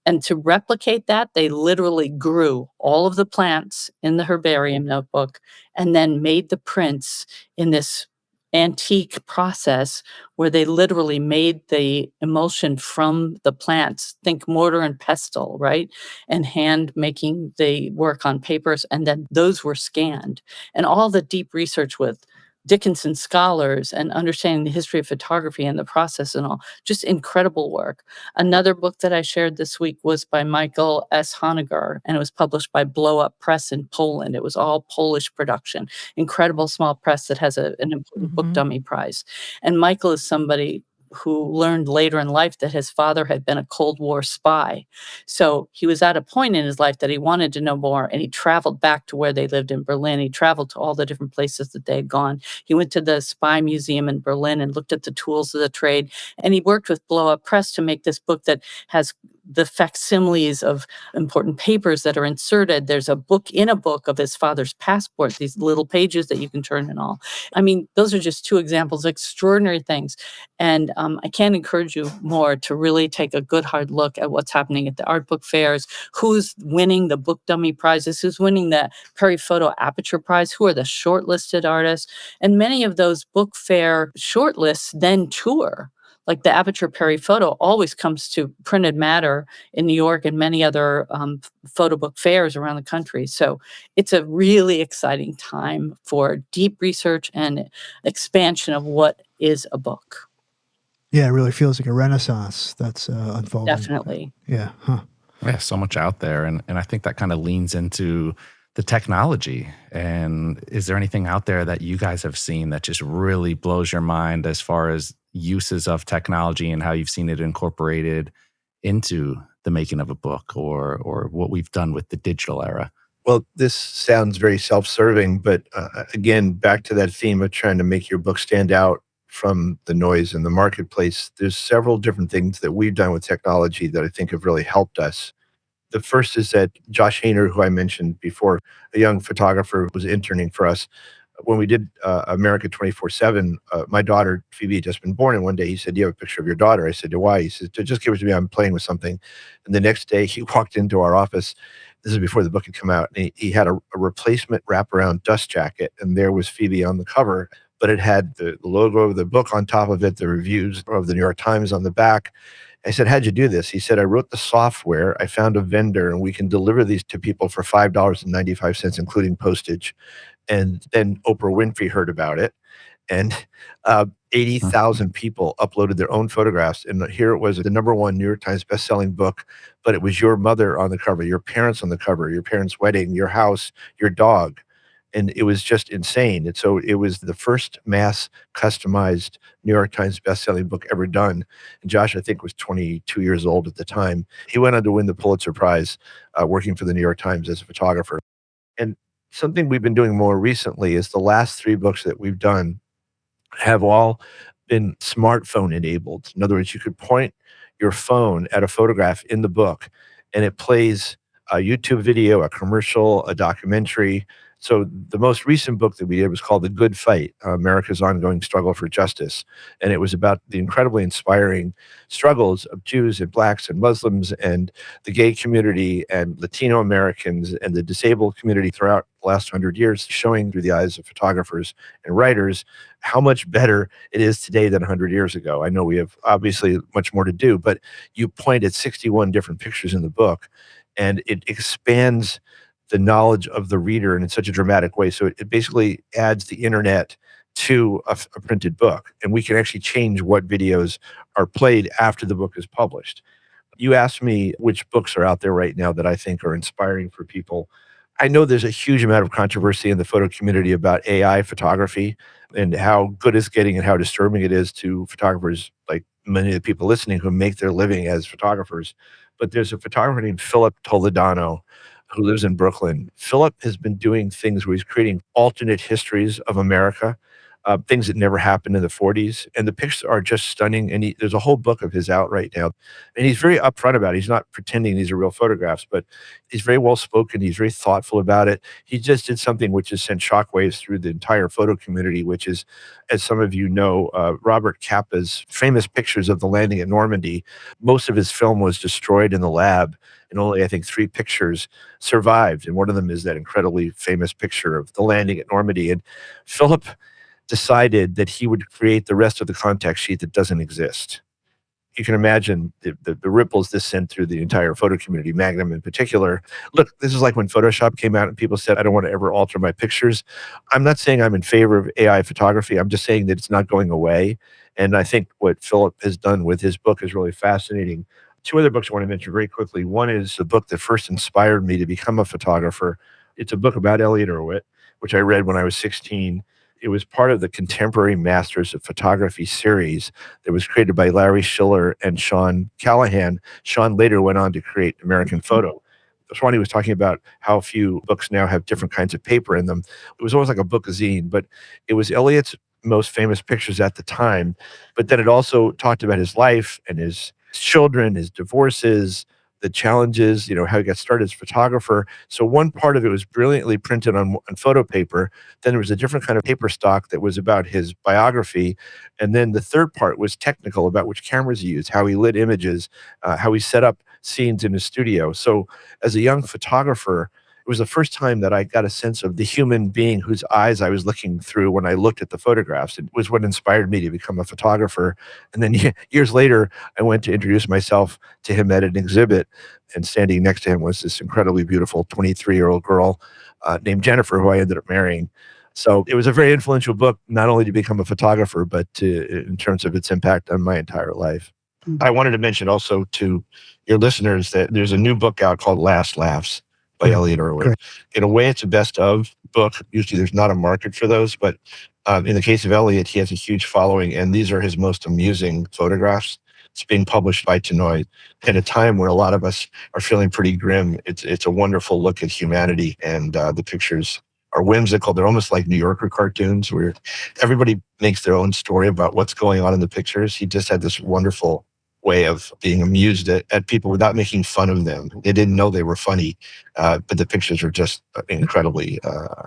And to replicate that, they literally grew all of the plants in the herbarium notebook and then made the prints in this antique process where they literally made the emulsion from the plants. Think mortar and pestle, right? And hand making the work on papers. And then those were scanned. And all the deep research with Dickinson scholars and understanding the history of photography and the process and all, just incredible work. Another book that I shared this week was by Michael S. Honegger, and it was published by Blow Up Press in Poland. It was all Polish production, incredible small press that has an important book dummy prize. And Michael is somebody who learned later in life that his father had been a Cold War spy. So he was at a point in his life that he wanted to know more, and he traveled back to where they lived in Berlin. He traveled to all the different places that they had gone. He went to the Spy Museum in Berlin and looked at the tools of the trade, and he worked with Blow Up Press to make this book that has the facsimiles of important papers that are inserted. There's a book in a book of his father's passport, these little pages that you can turn and all. I mean, those are just two examples of extraordinary things. And I can't encourage you more to really take a good hard look at what's happening at the art book fairs, who's winning the book dummy prizes, who's winning the Perry Photo Aperture Prize, who are the shortlisted artists. And many of those book fair shortlists then tour. Like the Aperture Perry Photo always comes to Printed Matter in New York and many other photo book fairs around the country. So it's a really exciting time for deep research and expansion of what is a book. Yeah, it really feels like a renaissance that's unfolding. Definitely. Yeah. Huh. Yeah, so much out there. And I think that kind of leans into the technology. And is there anything out there that you guys have seen that just really blows your mind as far as uses of technology and how you've seen it incorporated into the making of a book or what we've done with the digital era? Well, this sounds very self-serving, but again, back to that theme of trying to make your book stand out from the noise in the marketplace, there's several different things that we've done with technology that I think have really helped us. The first is that Josh Hayner, who I mentioned before, a young photographer, was interning for us. When we did America 24/7, my daughter, Phoebe, had just been born, and one day he said, "Do you have a picture of your daughter?" I said, "Why?" He said, "Just give it to me. I'm playing with something." And the next day he walked into our office. This is before the book had come out. And he had a replacement wraparound dust jacket, and there was Phoebe on the cover, but it had the logo of the book on top of it, the reviews of the New York Times on the back. I said, "How'd you do this?" He said, "I wrote the software, I found a vendor, and we can deliver these to people for $5.95, including postage." And then Oprah Winfrey heard about it, and 80,000 people uploaded their own photographs. And here it was, the #1 New York Times bestselling book, but it was your mother on the cover, your parents on the cover, your parents' wedding, your house, your dog. And it was just insane. And so it was the first mass customized New York Times bestselling book ever done. And Josh, I think, was 22 years old at the time. He went on to win the Pulitzer Prize working for the New York Times as a photographer. And something we've been doing more recently is the last 3 books that we've done have all been smartphone enabled. In other words, you could point your phone at a photograph in the book, and it plays a YouTube video, a commercial, a documentary. So the most recent book that we did was called The Good Fight, America's Ongoing Struggle for Justice. And it was about the incredibly inspiring struggles of Jews and Blacks and Muslims and the gay community and Latino Americans and the disabled community throughout the last 100 years, showing through the eyes of photographers and writers how much better it is today than 100 years ago. I know we have obviously much more to do, but you point at 61 different pictures in the book, and it expands the knowledge of the reader in such a dramatic way. So it basically adds the internet to a printed book, and we can actually change what videos are played after the book is published. You asked me which books are out there right now that I think are inspiring for people. I know there's a huge amount of controversy in the photo community about AI photography and how good it's getting and how disturbing it is to photographers like many of the people listening who make their living as photographers. But there's a photographer named Philip Toledano who lives in Brooklyn. Philip has been doing things where he's creating alternate histories of America, things that never happened in the 40s. And the pictures are just stunning. And there's a whole book of his out right now. And he's very upfront about it. He's not pretending these are real photographs, but he's very well spoken. He's very thoughtful about it. He just did something which has sent shockwaves through the entire photo community, which is, as some of you know, Robert Capa's famous pictures of the landing at Normandy. Most of his film was destroyed in the lab, and only, I think, 3 pictures survived. And one of them is that incredibly famous picture of the landing at Normandy. And Philip decided that he would create the rest of the contact sheet that doesn't exist. You can imagine the ripples this sent through the entire photo community, Magnum in particular. Look, this is like when Photoshop came out and people said, "I don't want to ever alter my pictures." I'm not saying I'm in favor of AI photography. I'm just saying that it's not going away. And I think what Philip has done with his book is really fascinating. 2 other books I want to mention very quickly. One is the book that first inspired me to become a photographer. It's a book about Elliot Erwitt, which I read when I was 16. It was part of the Contemporary Masters of Photography series that was created by Larry Schiller and Sean Callahan. Sean later went on to create American Photo. Swanee was talking about how few books now have different kinds of paper in them. It was always like a bookazine, but it was Elliot's most famous pictures at the time. But then it also talked about his life and his children, his divorces, the challenges, how he got started as a photographer. So one part of it was brilliantly printed on photo paper. Then there was a different kind of paper stock that was about his biography. And then the third part was technical, about which cameras he used, how he lit images, how he set up scenes in his studio. So as a young photographer, it was the first time that I got a sense of the human being whose eyes I was looking through when I looked at the photographs. It was what inspired me to become a photographer. And then years later, I went to introduce myself to him at an exhibit, and standing next to him was this incredibly beautiful 23-year-old girl named Jennifer, who I ended up marrying. So it was a very influential book, not only to become a photographer, but in terms of its impact on my entire life. I wanted to mention also to your listeners that there's a new book out called Last Laughs by Elliot Erwitt. Great. In a way, it's a best of book. Usually there's not a market for those, but in the case of Elliot, he has a huge following, and these are his most amusing photographs. It's being published by Tenoy at a time where a lot of us are feeling pretty grim. It's a wonderful look at humanity, and the pictures are whimsical. They're almost like New Yorker cartoons where everybody makes their own story about what's going on in the pictures. He just had this wonderful way of being amused at people without making fun of them. They didn't know they were funny, but the pictures are just incredibly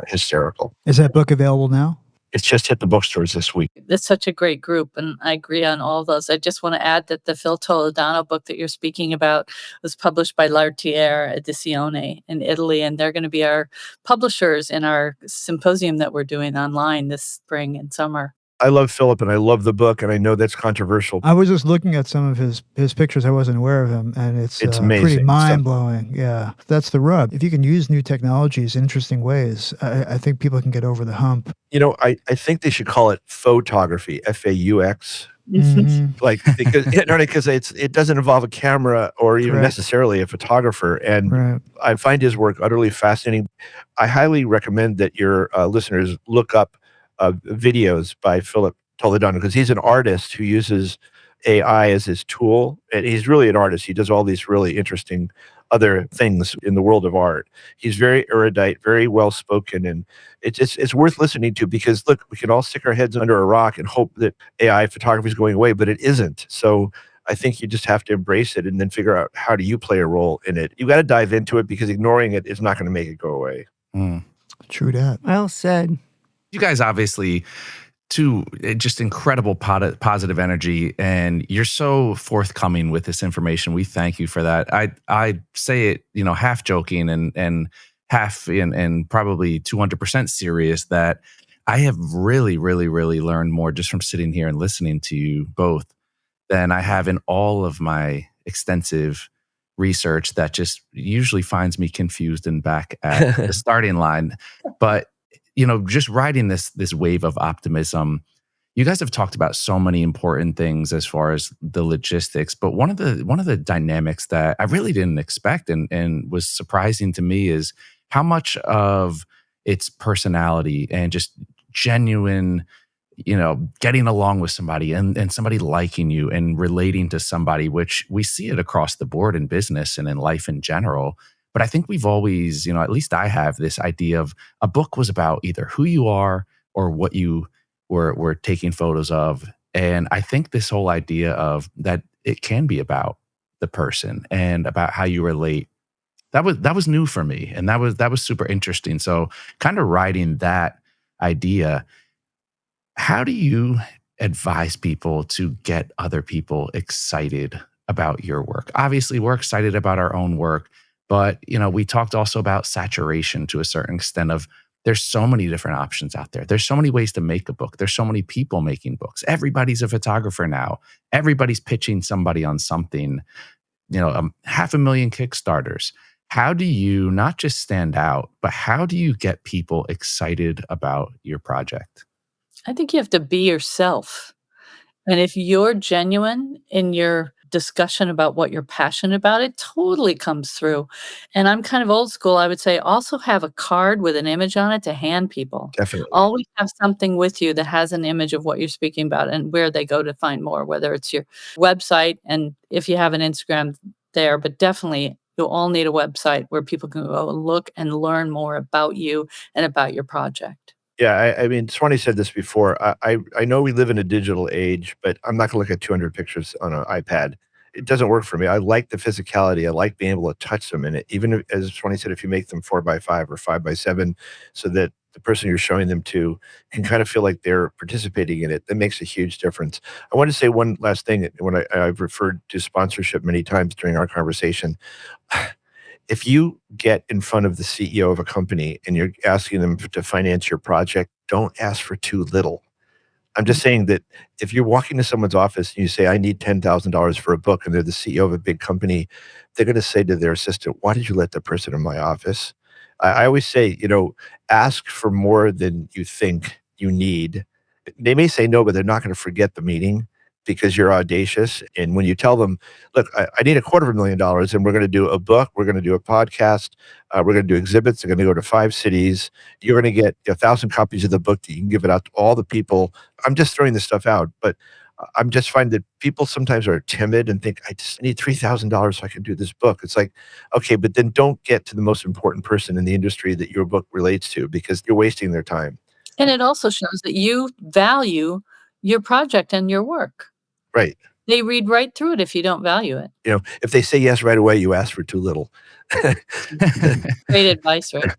hysterical. Is that book available now? It's just hit the bookstores this week. It's such a great group, and I agree on all those. I just want to add that the Phil Toledano book that you're speaking about was published by L'Artiere Edizione in Italy, and they're going to be our publishers in our symposium that we're doing online this spring and summer. I love Philip, and I love the book, and I know that's controversial. I was just looking at some of his pictures. I wasn't aware of him, and it's amazing. Pretty mind-blowing. Yeah, that's the rub. If you can use new technologies in interesting ways, I think people can get over the hump. I think they should call it photography, F-A-U-X. Because it doesn't involve a camera or even necessarily a photographer. And I find his work utterly fascinating. I highly recommend that your listeners look up videos by Philip Toledano, because he's an artist who uses AI as his tool, and he's really an artist. He does all these really interesting other things in the world of art. He's very erudite, very well spoken, and it's worth listening to, because look, we can all stick our heads under a rock and hope that AI photography is going away, but it isn't. So I think you just have to embrace it and then figure out, how do you play a role in it? You got to dive into it, because ignoring it is not going to make it go away. True that. Well said. You guys obviously just incredible positive energy, and you're so forthcoming with this information. We thank you for that. I say it, half joking and half and probably 200% serious, that I have really, really, really learned more just from sitting here and listening to you both than I have in all of my extensive research that just usually finds me confused and back at the starting line. But just riding this wave of optimism, you guys have talked about so many important things as far as the logistics. But one of the dynamics that I really didn't expect and was surprising to me is how much of its personality and just genuine, getting along with somebody and somebody liking you and relating to somebody, which we see it across the board in business and in life in general. But I think we've always, at least I have this idea of a book was about either who you are or what you were taking photos of. And I think this whole idea of that it can be about the person and about how you relate, that was new for me. And that was super interesting. So kind of riding that idea, how do you advise people to get other people excited about your work? Obviously, we're excited about our own work. But, we talked also about saturation to a certain extent of there's so many different options out there. There's so many ways to make a book. There's so many people making books. Everybody's a photographer now. Everybody's pitching somebody on something, 500,000 Kickstarters. How do you not just stand out, but how do you get people excited about your project? I think you have to be yourself. And if you're genuine in your discussion about what you're passionate about, it totally comes through. And I'm kind of old school. I would say also have a card with an image on it to hand people. Definitely. Always have something with you that has an image of what you're speaking about and where they go to find more, whether it's your website and if you have an Instagram there, but definitely you'll all need a website where people can go and look and learn more about you and about your project. Yeah, I mean, Swanee said this before. I know we live in a digital age, but I'm not going to look at 200 pictures on an iPad it doesn't work for me. I like the physicality. I like being able to touch them in it. Even if, as Swanee said, if you make them 4x5 or 5x7, so that the person you're showing them to can kind of feel like they're participating in it, that makes a huge difference. I want to say one last thing. When I've referred to sponsorship many times during our conversation, if you get in front of the CEO of a company and you're asking them to finance your project, don't ask for too little. I'm just saying that if you're walking to someone's office and you say, I need $10,000 for a book, and they're the CEO of a big company, they're going to say to their assistant, why did you let the person in my office? I always say, ask for more than you think you need. They may say no, but they're not going to forget the meeting because you're audacious. And when you tell them, look, I need $250,000 and we're going to do a book, we're going to do a podcast, we're going to do exhibits, they're going to go to 5 cities. You're going to get 1,000 copies of the book that you can give it out to all the people. I'm just throwing this stuff out, but I'm just finding that people sometimes are timid and think, I just need $3,000 so I can do this book. It's like, okay, but then don't get to the most important person in the industry that your book relates to, because you're wasting their time. And it also shows that you value your project and your work. Right. They read right through it if you don't value it. If they say yes right away, you ask for too little. Great advice, right?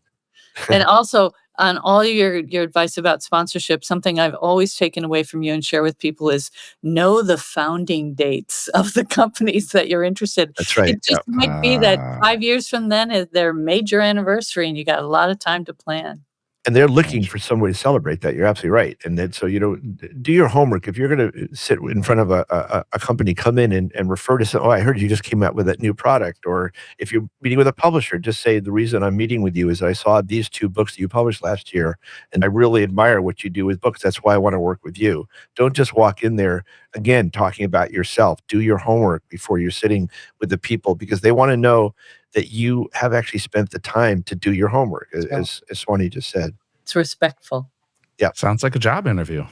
And also, on all your advice about sponsorship, something I've always taken away from you and share with people is know the founding dates of the companies that you're interested in. That's right. It just might be that 5 years from then is their major anniversary and you got a lot of time to plan. And they're looking for some way to celebrate that. You're absolutely right. And then, so, do your homework. If you're going to sit in front of a company, come in and refer to some, I heard you just came out with that new product. Or if you're meeting with a publisher, just say, the reason I'm meeting with you is I saw these 2 books that you published last year, and I really admire what you do with books. That's why I want to work with you. Don't just walk in there, again, talking about yourself. Do your homework before you're sitting with the people, because they want to know that you have actually spent the time to do your homework, as Swanee just said. It's respectful. Yeah. Sounds like a job interview.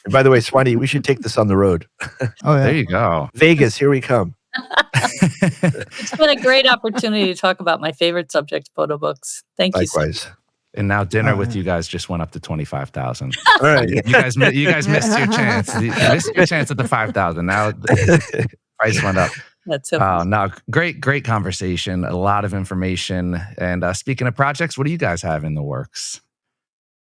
And by the way, Swanee, we should take this on the road. Oh, yeah. There you go. Vegas, here we come. It's been a great opportunity to talk about my favorite subject, photo books. Thank you. Likewise. And now dinner with you guys just went up to 25,000. All right. You guys missed your chance. You missed your chance at the 5,000. Now the price went up. That's so no, great conversation. A lot of information. And speaking of projects, what do you guys have in the works?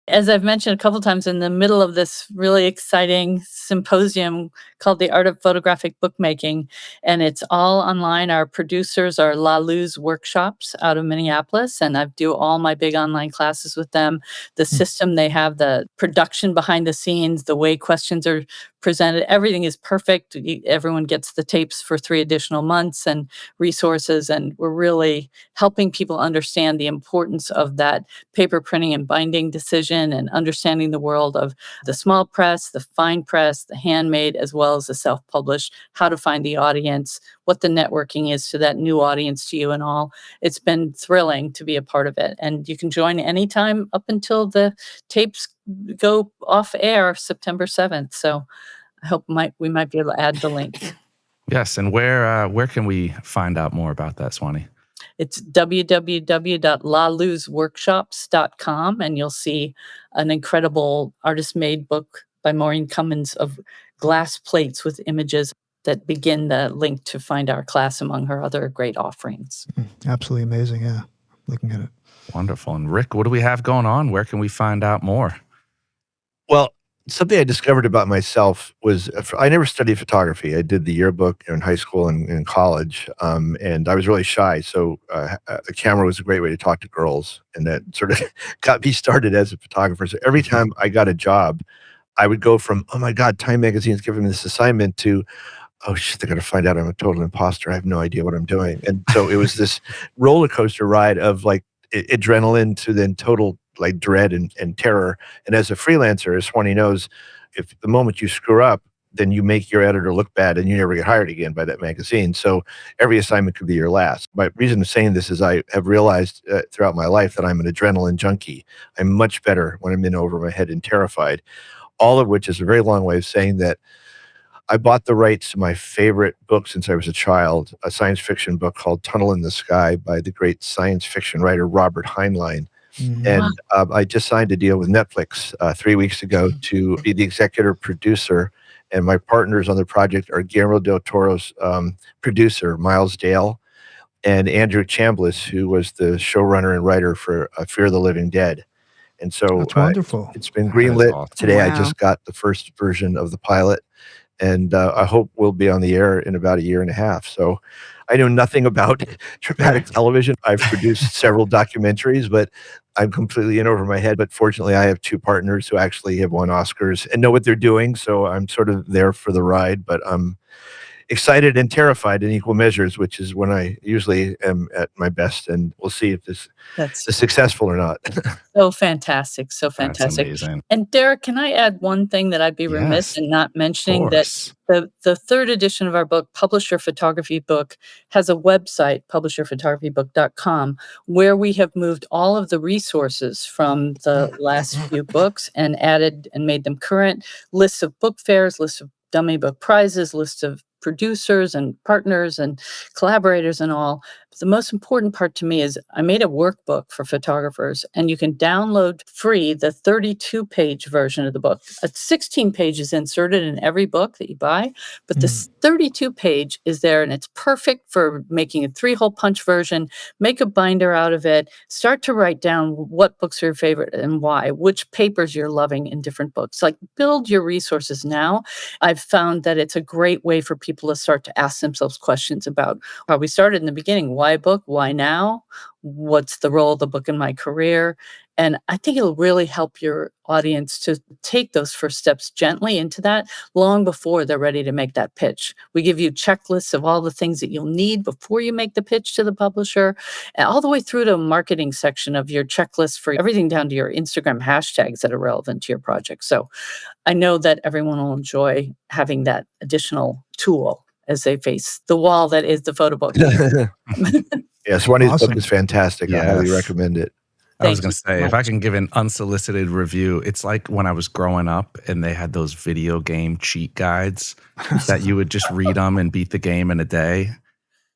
As I've mentioned a couple times, in the middle of this really exciting symposium called The Art of Photographic Bookmaking, and it's all online. Our producers are La Luz Workshops out of Minneapolis, and I do all my big online classes with them. The system they have, the production behind the scenes, the way questions are presented, everything is perfect. Everyone gets the tapes for 3 additional months and resources, and we're really helping people understand the importance of that paper printing and binding decision, and understanding the world of the small press, the fine press, the handmade, as well as the self-published, how to find the audience, what the networking is to that new audience to you and all. It's been thrilling to be a part of it. And you can join anytime up until the tapes go off air September 7th. So I hope we might be able to add the link. Yes. And where can we find out more about that, Swanee? It's www.laluzworkshops.com, and you'll see an incredible artist-made book by Maureen Cummins of glass plates with images that begin the link to find our class among her other great offerings. Absolutely amazing, yeah. Looking at it. Wonderful. And Rick, what do we have going on? Where can we find out more? Well, something I discovered about myself was I never studied photography. I did the yearbook in high school and in college, and I was really shy. So the camera was a great way to talk to girls, and that sort of got me started as a photographer. So every time I got a job, I would go from, oh my God, Time Magazine's giving me this assignment, to, oh shit, they're going to find out I'm a total imposter. I have no idea what I'm doing. And so it was this roller coaster ride of like adrenaline to then total like dread and terror. And as a freelancer, as Swanee knows, if the moment you screw up, then you make your editor look bad and you never get hired again by that magazine. So every assignment could be your last. My reason of saying this is I have realized throughout my life that I'm an adrenaline junkie. I'm much better when I'm in over my head and terrified. All of which is a very long way of saying that I bought the rights to my favorite book since I was a child, a science fiction book called Tunnel in the Sky by the great science fiction writer Robert Heinlein. Mm-hmm. And I just signed a deal with Netflix 3 weeks ago to be the executive producer And my partners on the project are Guillermo del Toro's producer, Miles Dale, and Andrew Chambliss, who was the showrunner and writer for Fear the Living Dead. And so That's wonderful. It's been That is greenlit awesome. today. I Wow. just got the first version of the pilot, and I hope we'll be on the air in about a year and a half. So I know nothing about dramatic television. I've produced several documentaries, but I'm completely in over my head. But fortunately, I have two partners who actually have won Oscars and know what they're doing. So I'm sort of there for the ride, but I'm excited and terrified in equal measures, which is when I usually am at my best. And we'll see if this That's is successful or not. so fantastic. So That's fantastic. amazing. And Derek, can I add one thing that I'd be remiss Yes, in not of mentioning? That course. the third edition of our book, Publisher Photography Book, has a website, publisherphotographybook.com, where we have moved all of the resources from the last few books and added and made them current. Lists of book fairs, lists of dummy book prizes, lists of producers and partners and collaborators and all. But the most important part to me is I made a workbook for photographers, and you can download free the 32-page version of the book. 16 pages inserted in every book that you buy, but this 32-page is there, and it's perfect for making a 3-hole punch version. Make a binder out of it. Start to write down what books are your favorite and why, which papers you're loving in different books. Like, build your resources now. I've found that it's a great way for people to start to ask themselves questions about how we started in the beginning. Why a book? Why now? What's the role of the book in my career? And I think it'll really help your audience to take those first steps gently into that long before they're ready to make that pitch. We give you checklists of all the things that you'll need before you make the pitch to the publisher, and all the way through to a marketing section of your checklist for everything down to your Instagram hashtags that are relevant to your project. So I know that everyone will enjoy having that additional tool as they face the wall that is the photo book. Yeah, Swanee's Awesome. book is fantastic. I highly Yes. recommend it. I was Thank going you to so say, if much. I can give an unsolicited review, it's like when I was growing up and they had those video game cheat guides that you would just read them and beat the game in a day.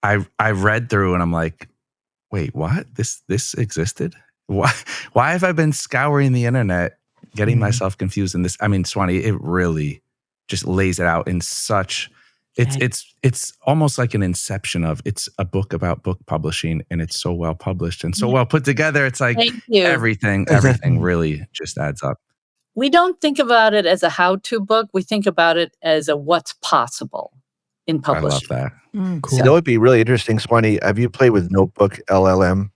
I read through and I'm like, wait, what? This existed? Why have I been scouring the internet, getting myself confused in this? I mean, Swanee, it really just lays it out in such. It's almost like an inception of, it's a book about book publishing, and it's so well published and so well put together. It's like Thank you. everything really just adds up. We don't think about it as a how-to book. We think about it as a what's possible in I love publishing. that. Cool. You know, it'd be really interesting, Swanee. Have you played with Notebook LLM?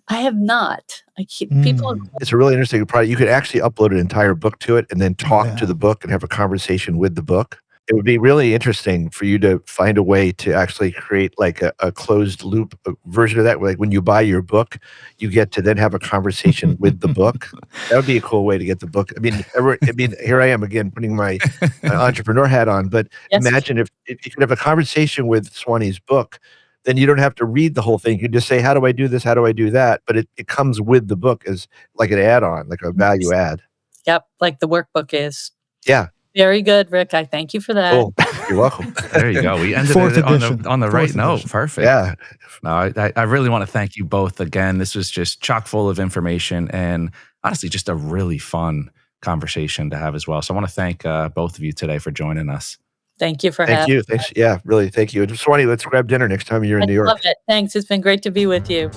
I have not. I keep people. It's a really interesting product. You could actually upload an entire book to it and then talk to the book and have a conversation with the book. It would be really interesting for you to find a way to actually create like a closed loop version of that. Like when you buy your book, you get to then have a conversation with the book. That would be a cool way to get the book. I mean, here I am again putting my entrepreneur hat on. But Yes. imagine if you could have a conversation with Swanee's book, then you don't have to read the whole thing. You just say, how do I do this? How do I do that? But it comes with the book as like an add-on, like a value add. Yep, like the workbook is. Yeah. Very good, Rick. I thank you for that. Cool. You're welcome. There you go. We ended Fourth it edition. on the right Fourth note. edition. Perfect. Yeah. No, I really want to thank you both again. This was just chock full of information and honestly just a really fun conversation to have as well. So I want to thank both of you today for joining us. Thank you for Thank having you. Thanks. Yeah, really. Thank you. Swanee, let's grab dinner next time you're in New I York. love it. Thanks. It's been great to be with you.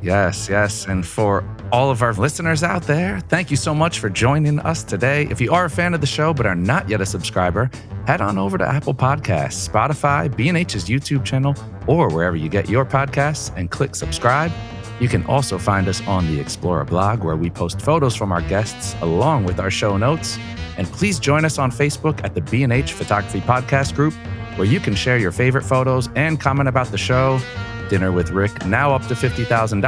Yes. And for all of our listeners out there, thank you so much for joining us today. If you are a fan of the show but are not yet a subscriber, head on over to Apple Podcasts, Spotify, B&H's YouTube channel, or wherever you get your podcasts and click subscribe. You can also find us on the Explorer blog, where we post photos from our guests along with our show notes. And please join us on Facebook at the B&H Photography Podcast group, where you can share your favorite photos and comment about the show. Dinner with Rick, now up to $50,000.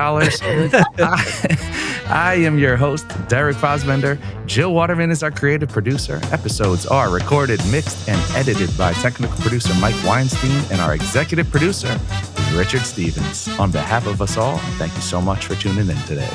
I am your host, Derek Fosbender. Jill Waterman is our creative producer. Episodes are recorded, mixed, and edited by technical producer Mike Weinstein, and our executive producer is Richard Stevens. On behalf of us all, thank you so much for tuning in today.